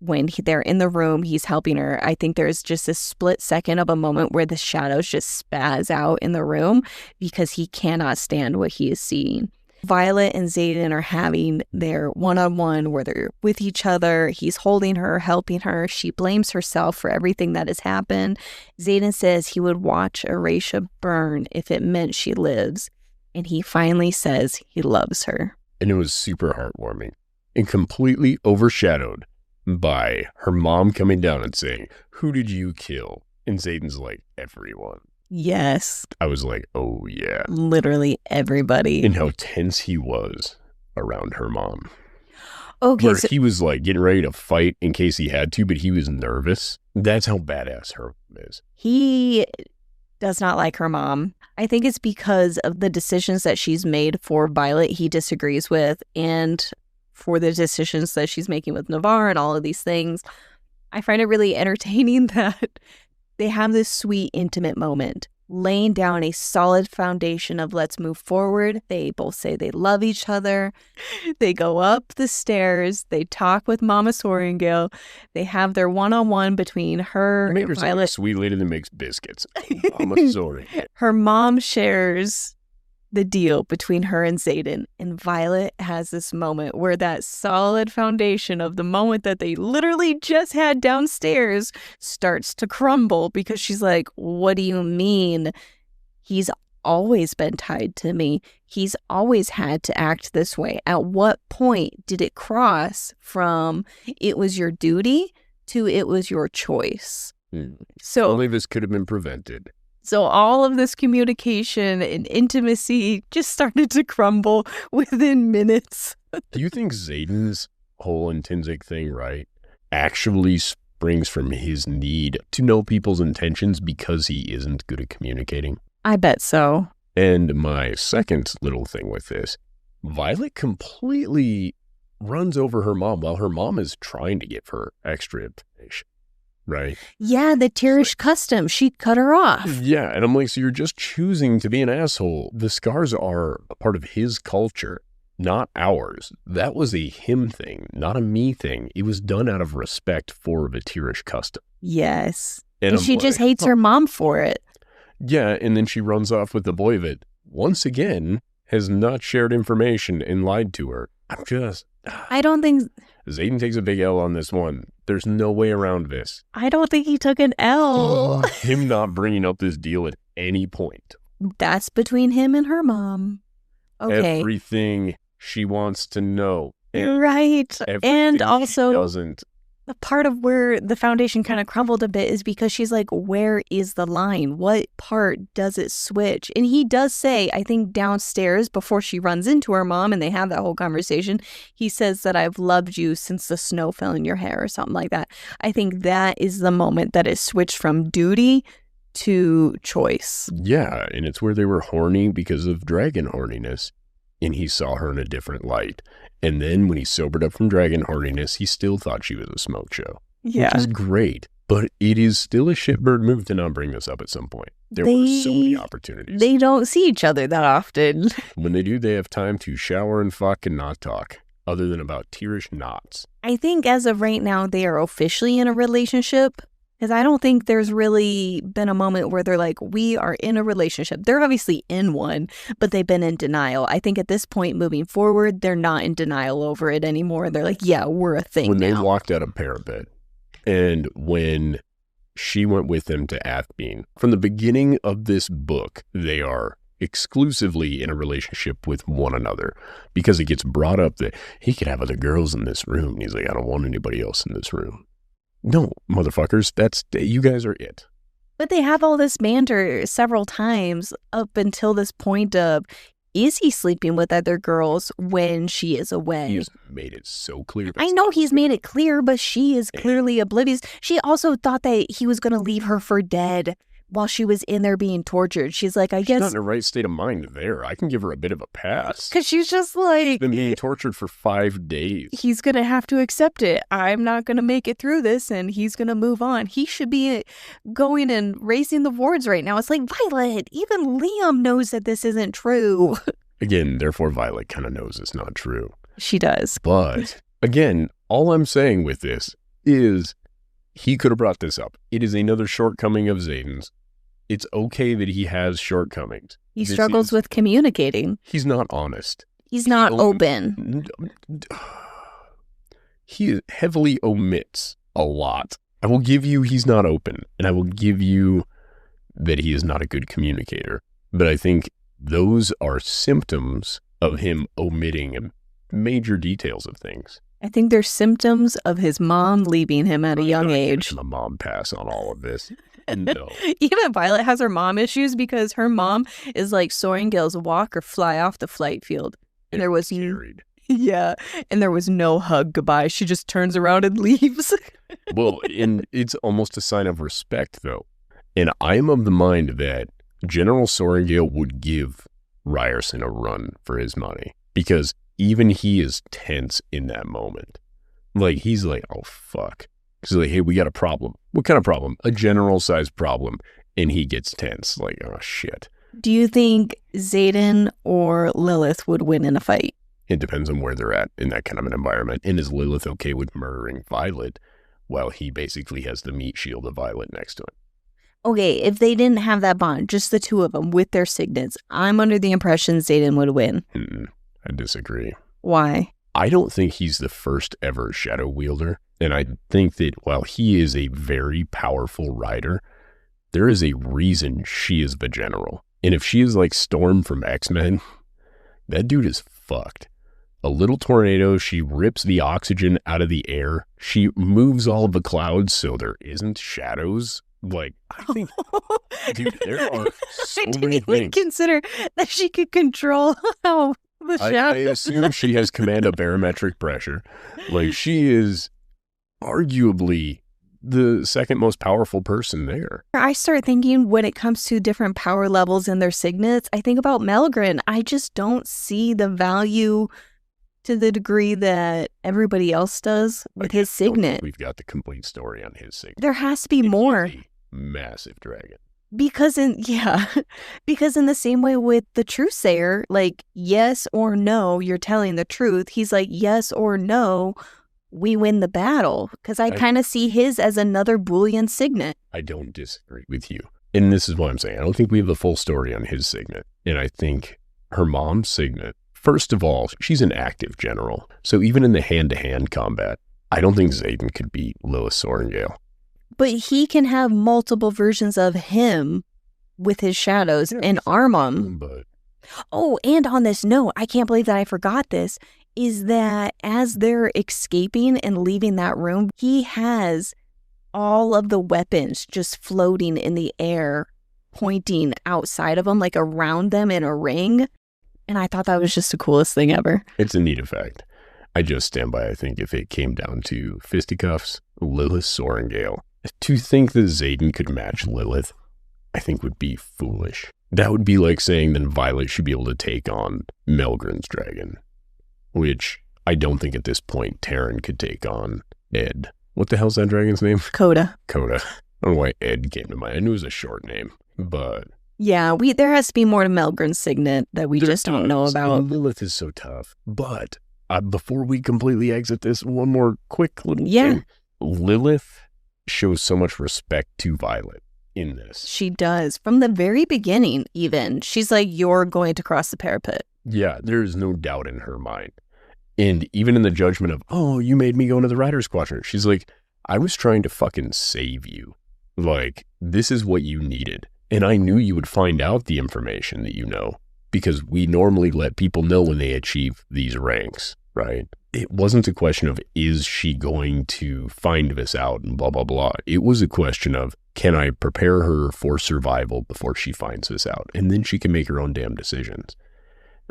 When they're in the room, he's helping her. I think there's just a split second of a moment where the shadows just spaz out in the room because he cannot stand what he is seeing. Violet and Xaden are having their one-on-one where they're with each other. He's holding her, helping her. She blames herself for everything that has happened. Xaden says he would watch Eratia burn if it meant she lives. And he finally says he loves her. And it was super heartwarming and completely overshadowed by her mom coming down and saying, "Who did you kill?" And Xaden's like, "Everyone." Yes. I was like, oh yeah. Literally everybody. And how tense he was around her mom. Okay. Where he was like getting ready to fight in case he had to, but he was nervous. That's how badass her mom is. He does not like her mom. I think it's because of the decisions that she's made for Violet he disagrees with, and for the decisions that she's making with Navarre and all of these things. I find it really entertaining that they have this sweet, intimate moment, laying down a solid foundation of let's move forward. They both say they love each other. They go up the stairs. They talk with Mama Sorrengail. They have their one-on-one between her Make and her Violet. like a sweet lady that makes biscuits. Mama Sorrengail. Her mom shares the deal between her and Xaden, and Violet has this moment where that solid foundation of the moment that they literally just had downstairs starts to crumble because she's like, what do you mean? He's always been tied to me. He's always had to act this way. At what point did it cross from it was your duty to it was your choice? So only this could have been prevented. So all of this communication and intimacy just started to crumble within minutes. Do you think Xaden's whole intrinsic thing, right, actually springs from his need to know people's intentions because he isn't good at communicating? I bet so. And my second little thing with this, Violet completely runs over her mom while her mom is trying to give her extra information. Right. Yeah, the Tirish custom. She cut her off. Yeah. And I'm like, so you're just choosing to be an asshole. The scars are a part of his culture, not ours. That was a him thing, not a me thing. It was done out of respect for the Tirish custom. Yes. And she just hates her mom for it. Yeah. And then she runs off with the boy that once again has not shared information and lied to her. I don't think Xaden takes a big L on this one. There's no way around this. I don't think he took an L. Him not bringing up this deal at any point. That's between him and her mom. Okay. Everything she wants to know. Right. And also, doesn't. The part of where the foundation kind of crumbled a bit is because she's like, where is the line? What part does it switch? And he does say, I think downstairs before she runs into her mom and they have that whole conversation, he says that I've loved you since the snow fell in your hair or something like that. I think that is the moment that it switched from duty to choice. Yeah, and it's where they were horny because of dragon horniness, and he saw her in a different light. And then when he sobered up from dragon horniness, he still thought she was a smoke show. Yeah. Which is great, but it is still a shitbird move to not bring this up at some point. There were so many opportunities. They don't see each other that often. When they do, they have time to shower and fuck and not talk, other than about tearish knots. I think as of right now, they are officially in a relationship. Because I don't think there's really been a moment where they're like, we are in a relationship. They're obviously in one, but they've been in denial. I think at this point, moving forward, they're not in denial over it anymore. They're like, yeah, we're a thing When now. they walked out of Parapet, and when she went with him to Athbyne, from the beginning of this book, they are exclusively in a relationship with one another, because it gets brought up that he could have other girls in this room. And he's like, I don't want anybody else in this room. No, motherfuckers, you guys are it. But they have all this banter several times up until this point of, is he sleeping with other girls when she is away? He has made it so clear. I know he's made it clear, but she is clearly oblivious. She also thought that he was going to leave her for dead while she was in there being tortured. She's like, She's not in the right state of mind there. I can give her a bit of a pass. Because she's just like... She's been being tortured for 5 days. He's going to have to accept it. I'm not going to make it through this, and he's going to move on. He should be going and raising the wards right now. It's like, Violet, even Liam knows that this isn't true. Again, therefore, Violet kind of knows it's not true. She does. But, again, all I'm saying with this is he could have brought this up. It is another shortcoming of Xaden's. It's okay that he has shortcomings. He struggles with communicating. He's not honest. He's not open. He heavily omits a lot. I will give you he's not open, and I will give you that he is not a good communicator. But I think those are symptoms of him omitting major details of things. I think they're symptoms of his mom leaving him at a young age. The mom pass on all of this. No. Even Violet has her mom issues because her mom is like Sorrengail's walk or fly off the flight field. And there was carried. Yeah, and there was no hug goodbye. She just turns around and leaves. Well, and it's almost a sign of respect, though. And I am of the mind that General Sorrengail would give Riorson a run for his money, because even he is tense in that moment. Like, he's like, oh, fuck. He's like, hey, we got a problem. What kind of problem? A general-sized problem. And he gets tense. Like, oh, shit. Do you think Xaden or Lilith would win in a fight? It depends on where they're at in that kind of an environment. And is Lilith okay with murdering Violet while he basically has the meat shield of Violet next to him? Okay, if they didn't have that bond, just the two of them with their signets, I'm under the impression Xaden would win. I disagree. Why? I don't think he's the first ever shadow wielder. And I think that while he is a very powerful rider, there is a reason she is the general. And if she is like Storm from X-Men, that dude is fucked. A little tornado, she rips the oxygen out of the air. She moves all of the clouds so there isn't shadows. Like, I think, dude, there are so many things. I didn't consider that she could control the shadows. I assume she has command of barometric pressure. Like, she is arguably the second most powerful person there. I start thinking when it comes to different power levels in their signets, I think about Melgren. I just don't see the value to the degree that everybody else does with his signet. We've got the complete story on his signet. There has to be more. Massive dragon. Because in the same way with the Truthsayer, like, yes or no, you're telling the truth. He's like, yes or no, we win the battle. Because I kind of see his as another Boolean signet. I don't disagree with you. And this is what I'm saying. I don't think we have the full story on his signet. And I think her mom's signet, first of all, she's an active general. So even in the hand-to-hand combat, I don't think Xaden could beat Lilith Sorrengail. But he can have multiple versions of him with his shadows and arm them. Oh, and on this note, I can't believe that I forgot this, is that as they're escaping and leaving that room, he has all of the weapons just floating in the air, pointing outside of them, like around them in a ring. And I thought that was just the coolest thing ever. It's a neat effect. I just stand by, I think, if it came down to fisticuffs, Lilith Sorrengail. To think that Xaden could match Lilith, I think would be foolish. That would be like saying that Violet should be able to take on Melgren's dragon, which I don't think at this point Tairn could take on Ed. What the hell's that dragon's name? Coda. Coda. I don't know why Ed came to mind. I knew it was a short name, but... Yeah, there has to be more to Melgren's signet that we just don't know about. Lilith is so tough. But before we completely exit this, one more quick little thing. Lilith shows so much respect to Violet in this. She does. From the very beginning, even. She's like, you're going to cross the parapet. Yeah, there is no doubt in her mind. And even in the judgment of, oh, you made me go into the Rider's Quadrant, she's like, I was trying to fucking save you. Like, this is what you needed. And I knew you would find out the information that you know, because we normally let people know when they achieve these ranks, right? It wasn't a question of, is she going to find this out and blah, blah, blah. It was a question of, can I prepare her for survival before she finds this out? And then she can make her own damn decisions.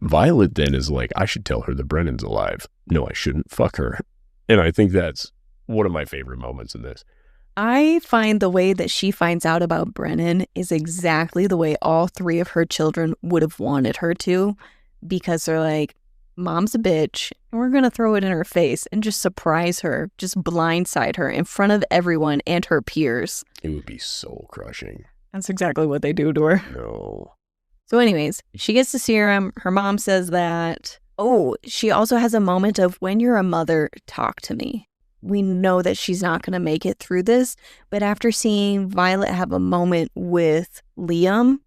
Violet then is like, I should tell her that Brennan's alive. No, I shouldn't. Fuck her. And I think that's one of my favorite moments in this. I find the way that she finds out about Brennan is exactly the way all three of her children would have wanted her to, because they're like, Mom's a bitch, and we're going to throw it in her face and just surprise her, just blindside her in front of everyone and her peers. It would be soul crushing. That's exactly what they do to her. No. So anyways, she gets the serum. Her mom says that. Oh, she also has a moment of, when you're a mother, talk to me. We know that she's not going to make it through this, but after seeing Violet have a moment with Liam,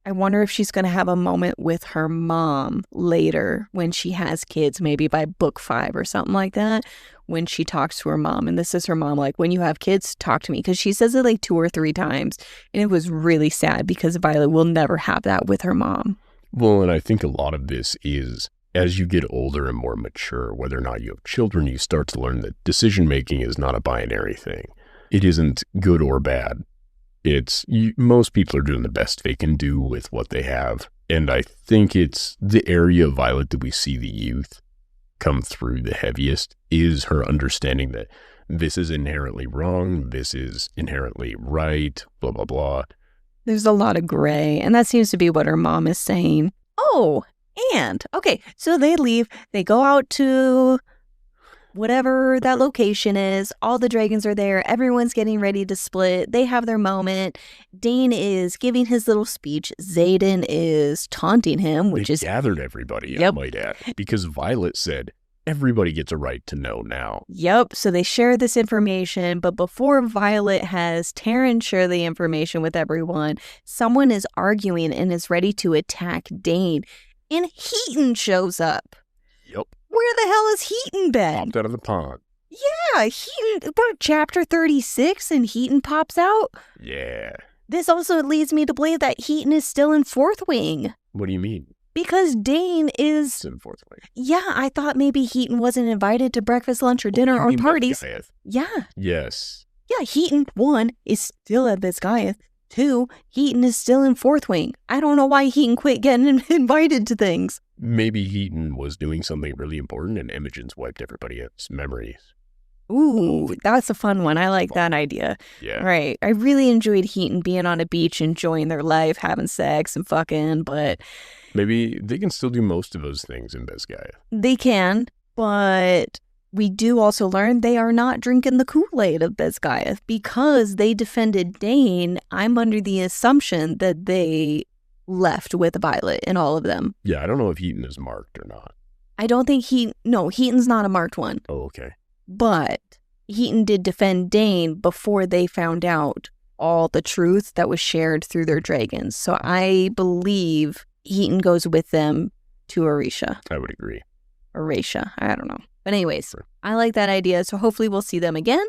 I wonder if she's going to have a moment with her mom later when she has kids, maybe by book 5 or something like that, when she talks to her mom. And this is her mom, like, when you have kids, talk to me. Because she says it like 2 or 3 times. And it was really sad because Violet will never have that with her mom. Well, and I think a lot of this is, as you get older and more mature, whether or not you have children, you start to learn that decision-making is not a binary thing. It isn't good or bad. Most people are doing the best they can do with what they have. And I think it's the area of Violet that we see the youth come through the heaviest is her understanding that this is inherently wrong, this is inherently right, blah, blah, blah. There's a lot of gray, and that seems to be what her mom is saying. Oh, and, okay, so they leave, they go out to whatever that location is, all the dragons are there, everyone's getting ready to split, they have their moment, Dane is giving his little speech, Xaden is taunting him, which is... gathered everybody, I might add, because Violet said, everybody gets a right to know now. Yep, so they share this information, but before Violet has Tairn share the information with everyone, someone is arguing and is ready to attack Dane, and Heaton shows up. Yep. Where the hell is Heaton been? Popped out of the pond. Yeah, Heaton, we're chapter 36 and Heaton pops out. Yeah. This also leads me to believe that Heaton is still in Fourth Wing. What do you mean? Because Dane is... It's in Fourth Wing. Yeah, I thought maybe Heaton wasn't invited to breakfast, lunch, or dinner, or parties. Basgiath? Yeah. Yes. Yeah, Heaton, 1, is still at Basgiath. 2, Heaton is still in Fourth Wing. I don't know why Heaton quit getting invited to things. Maybe Heaton was doing something really important and Imogen's wiped everybody's memories. Ooh, that's a fun one. I like that idea. Yeah. Right. I really enjoyed Heaton being on a beach, enjoying their life, having sex and fucking, but... Maybe they can still do most of those things in Basgiath. They can, but we do also learn they are not drinking the Kool-Aid of Basgiath because they defended Dane. I'm under the assumption that they left with Violet in all of them. Yeah, I don't know if Heaton is marked or not. I don't think Heaton's not a marked one. Oh, okay. But Heaton did defend Dane before they found out all the truth that was shared through their dragons. So I believe Heaton goes with them to Orisha. I would agree. Orisha, I don't know. But anyways, sure. I like that idea. So hopefully we'll see them again.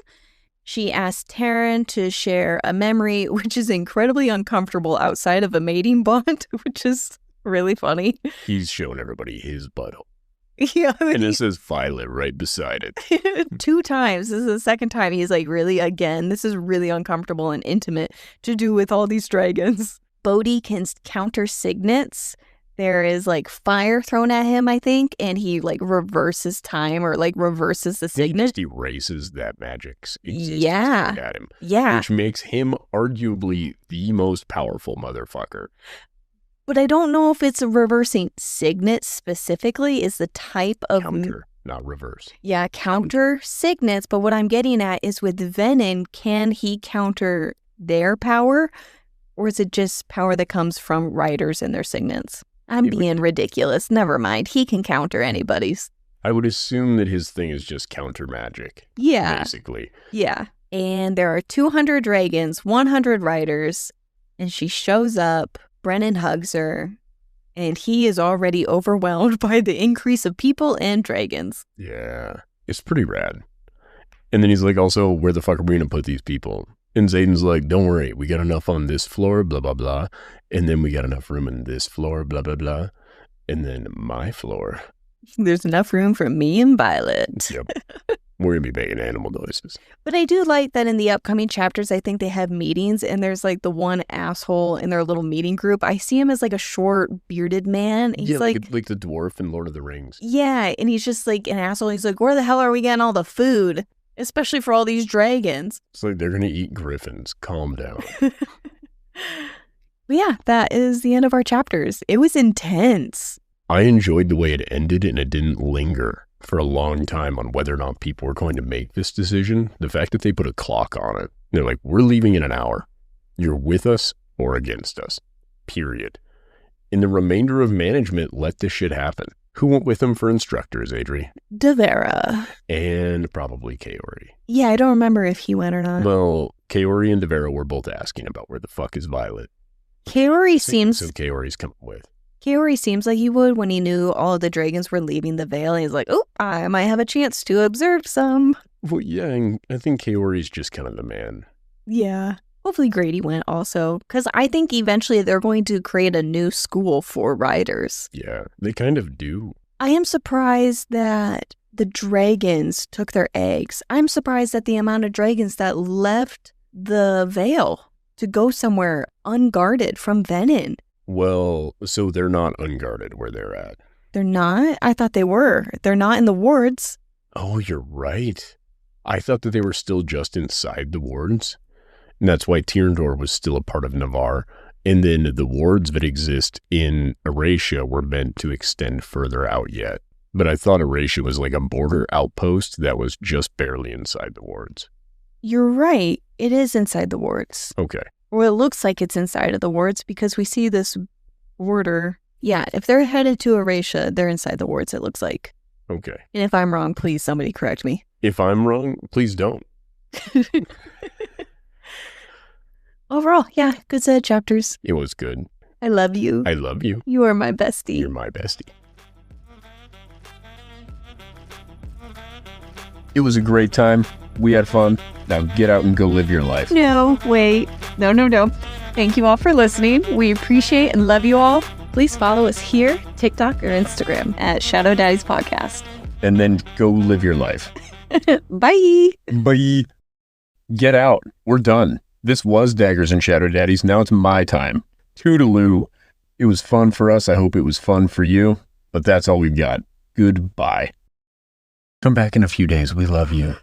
She asked Tairn to share a memory, which is incredibly uncomfortable outside of a mating bond, which is really funny. He's showing everybody his butthole. Yeah. And it says Violet right beside it. 2 times. This is the second time he's like, really, again, this is really uncomfortable and intimate to do with all these dragons. Bodhi can counter signets there is like fire thrown at him, I think, and he like reverses time or like reverses the He signet. just erases that magic's existence Yeah. at him, Yeah. which makes him arguably the most powerful motherfucker. But I don't know if it's a reversing signet specifically is the type of... Counter, not reverse. Yeah, counter signets. But what I'm getting at is with Venom, can he counter their power? Or is it just power that comes from writers and their signets? I'm being ridiculous. Never mind. He can counter anybody's. I would assume that his thing is just counter magic. Yeah. Basically. Yeah. And there are 200 dragons, 100 riders, and she shows up. Brennan hugs her, and he is already overwhelmed by the increase of people and dragons. Yeah. It's pretty rad. And then he's like, also, where the fuck are we going to put these people? And Xaden's like, don't worry, we got enough on this floor, blah, blah, blah. And then we got enough room in this floor, blah, blah, blah. And then my floor. There's enough room for me and Violet. Yep. We're going to be making animal noises. But I do like that in the upcoming chapters, I think they have meetings, and there's like the one asshole in their little meeting group. I see him as like a short, bearded man. He's like the dwarf in Lord of the Rings. Yeah, and he's just like an asshole. He's like, where the hell are we getting all the food? Especially for all these dragons. It's like, they're going to eat griffins. Calm down. But yeah, that is the end of our chapters. It was intense. I enjoyed the way it ended, and it didn't linger for a long time on whether or not people were going to make this decision. The fact that they put a clock on it. They're like, we're leaving in an hour. You're with us or against us. Period. And the remainder of management let this shit happen. Who went with them for instructors, Adri? Devera. And probably Kaori. Yeah, I don't remember if he went or not. Well, Kaori and Devera were both asking about where the fuck is Violet. Kaori seems... So Kaori's coming with. Kaori seems like he would when he knew all of the dragons were leaving the Vale. He's like, oh, I might have a chance to observe some. Well, yeah, and I think Kaori's just kind of the man. Yeah. Hopefully Grady went also, because I think eventually they're going to create a new school for riders. Yeah, they kind of do. I am surprised that the dragons took their eggs. I'm surprised at the amount of dragons that left the Vale to go somewhere unguarded from Venin. Well, so they're not unguarded where they're at. They're not? I thought they were. They're not in the wards. Oh, you're right. I thought that they were still just inside the wards. And that's why Tyrndor was still a part of Navarre. And then the wards that exist in Eratia were meant to extend further out yet. But I thought Eratia was like a border outpost that was just barely inside the wards. You're right. It is inside the wards. Okay. Well, it looks like it's inside of the wards because we see this border. Yeah, if they're headed to Eratia, they're inside the wards, it looks like. Okay. And if I'm wrong, please somebody correct me. If I'm wrong, please don't. Overall, yeah, good set of chapters. It was good. I love you. I love you. You are my bestie. You're my bestie. It was a great time. We had fun. Now get out and go live your life. No, wait. No. Thank you all for listening. We appreciate and love you all. Please follow us here, TikTok or Instagram at Shadow Daddy's Podcast. And then go live your life. Bye. Bye. Get out. We're done. This was Daggers and Shadow Daddies. Now it's my time. Toodaloo. It was fun for us. I hope it was fun for you. But that's all we've got. Goodbye. Come back in a few days. We love you.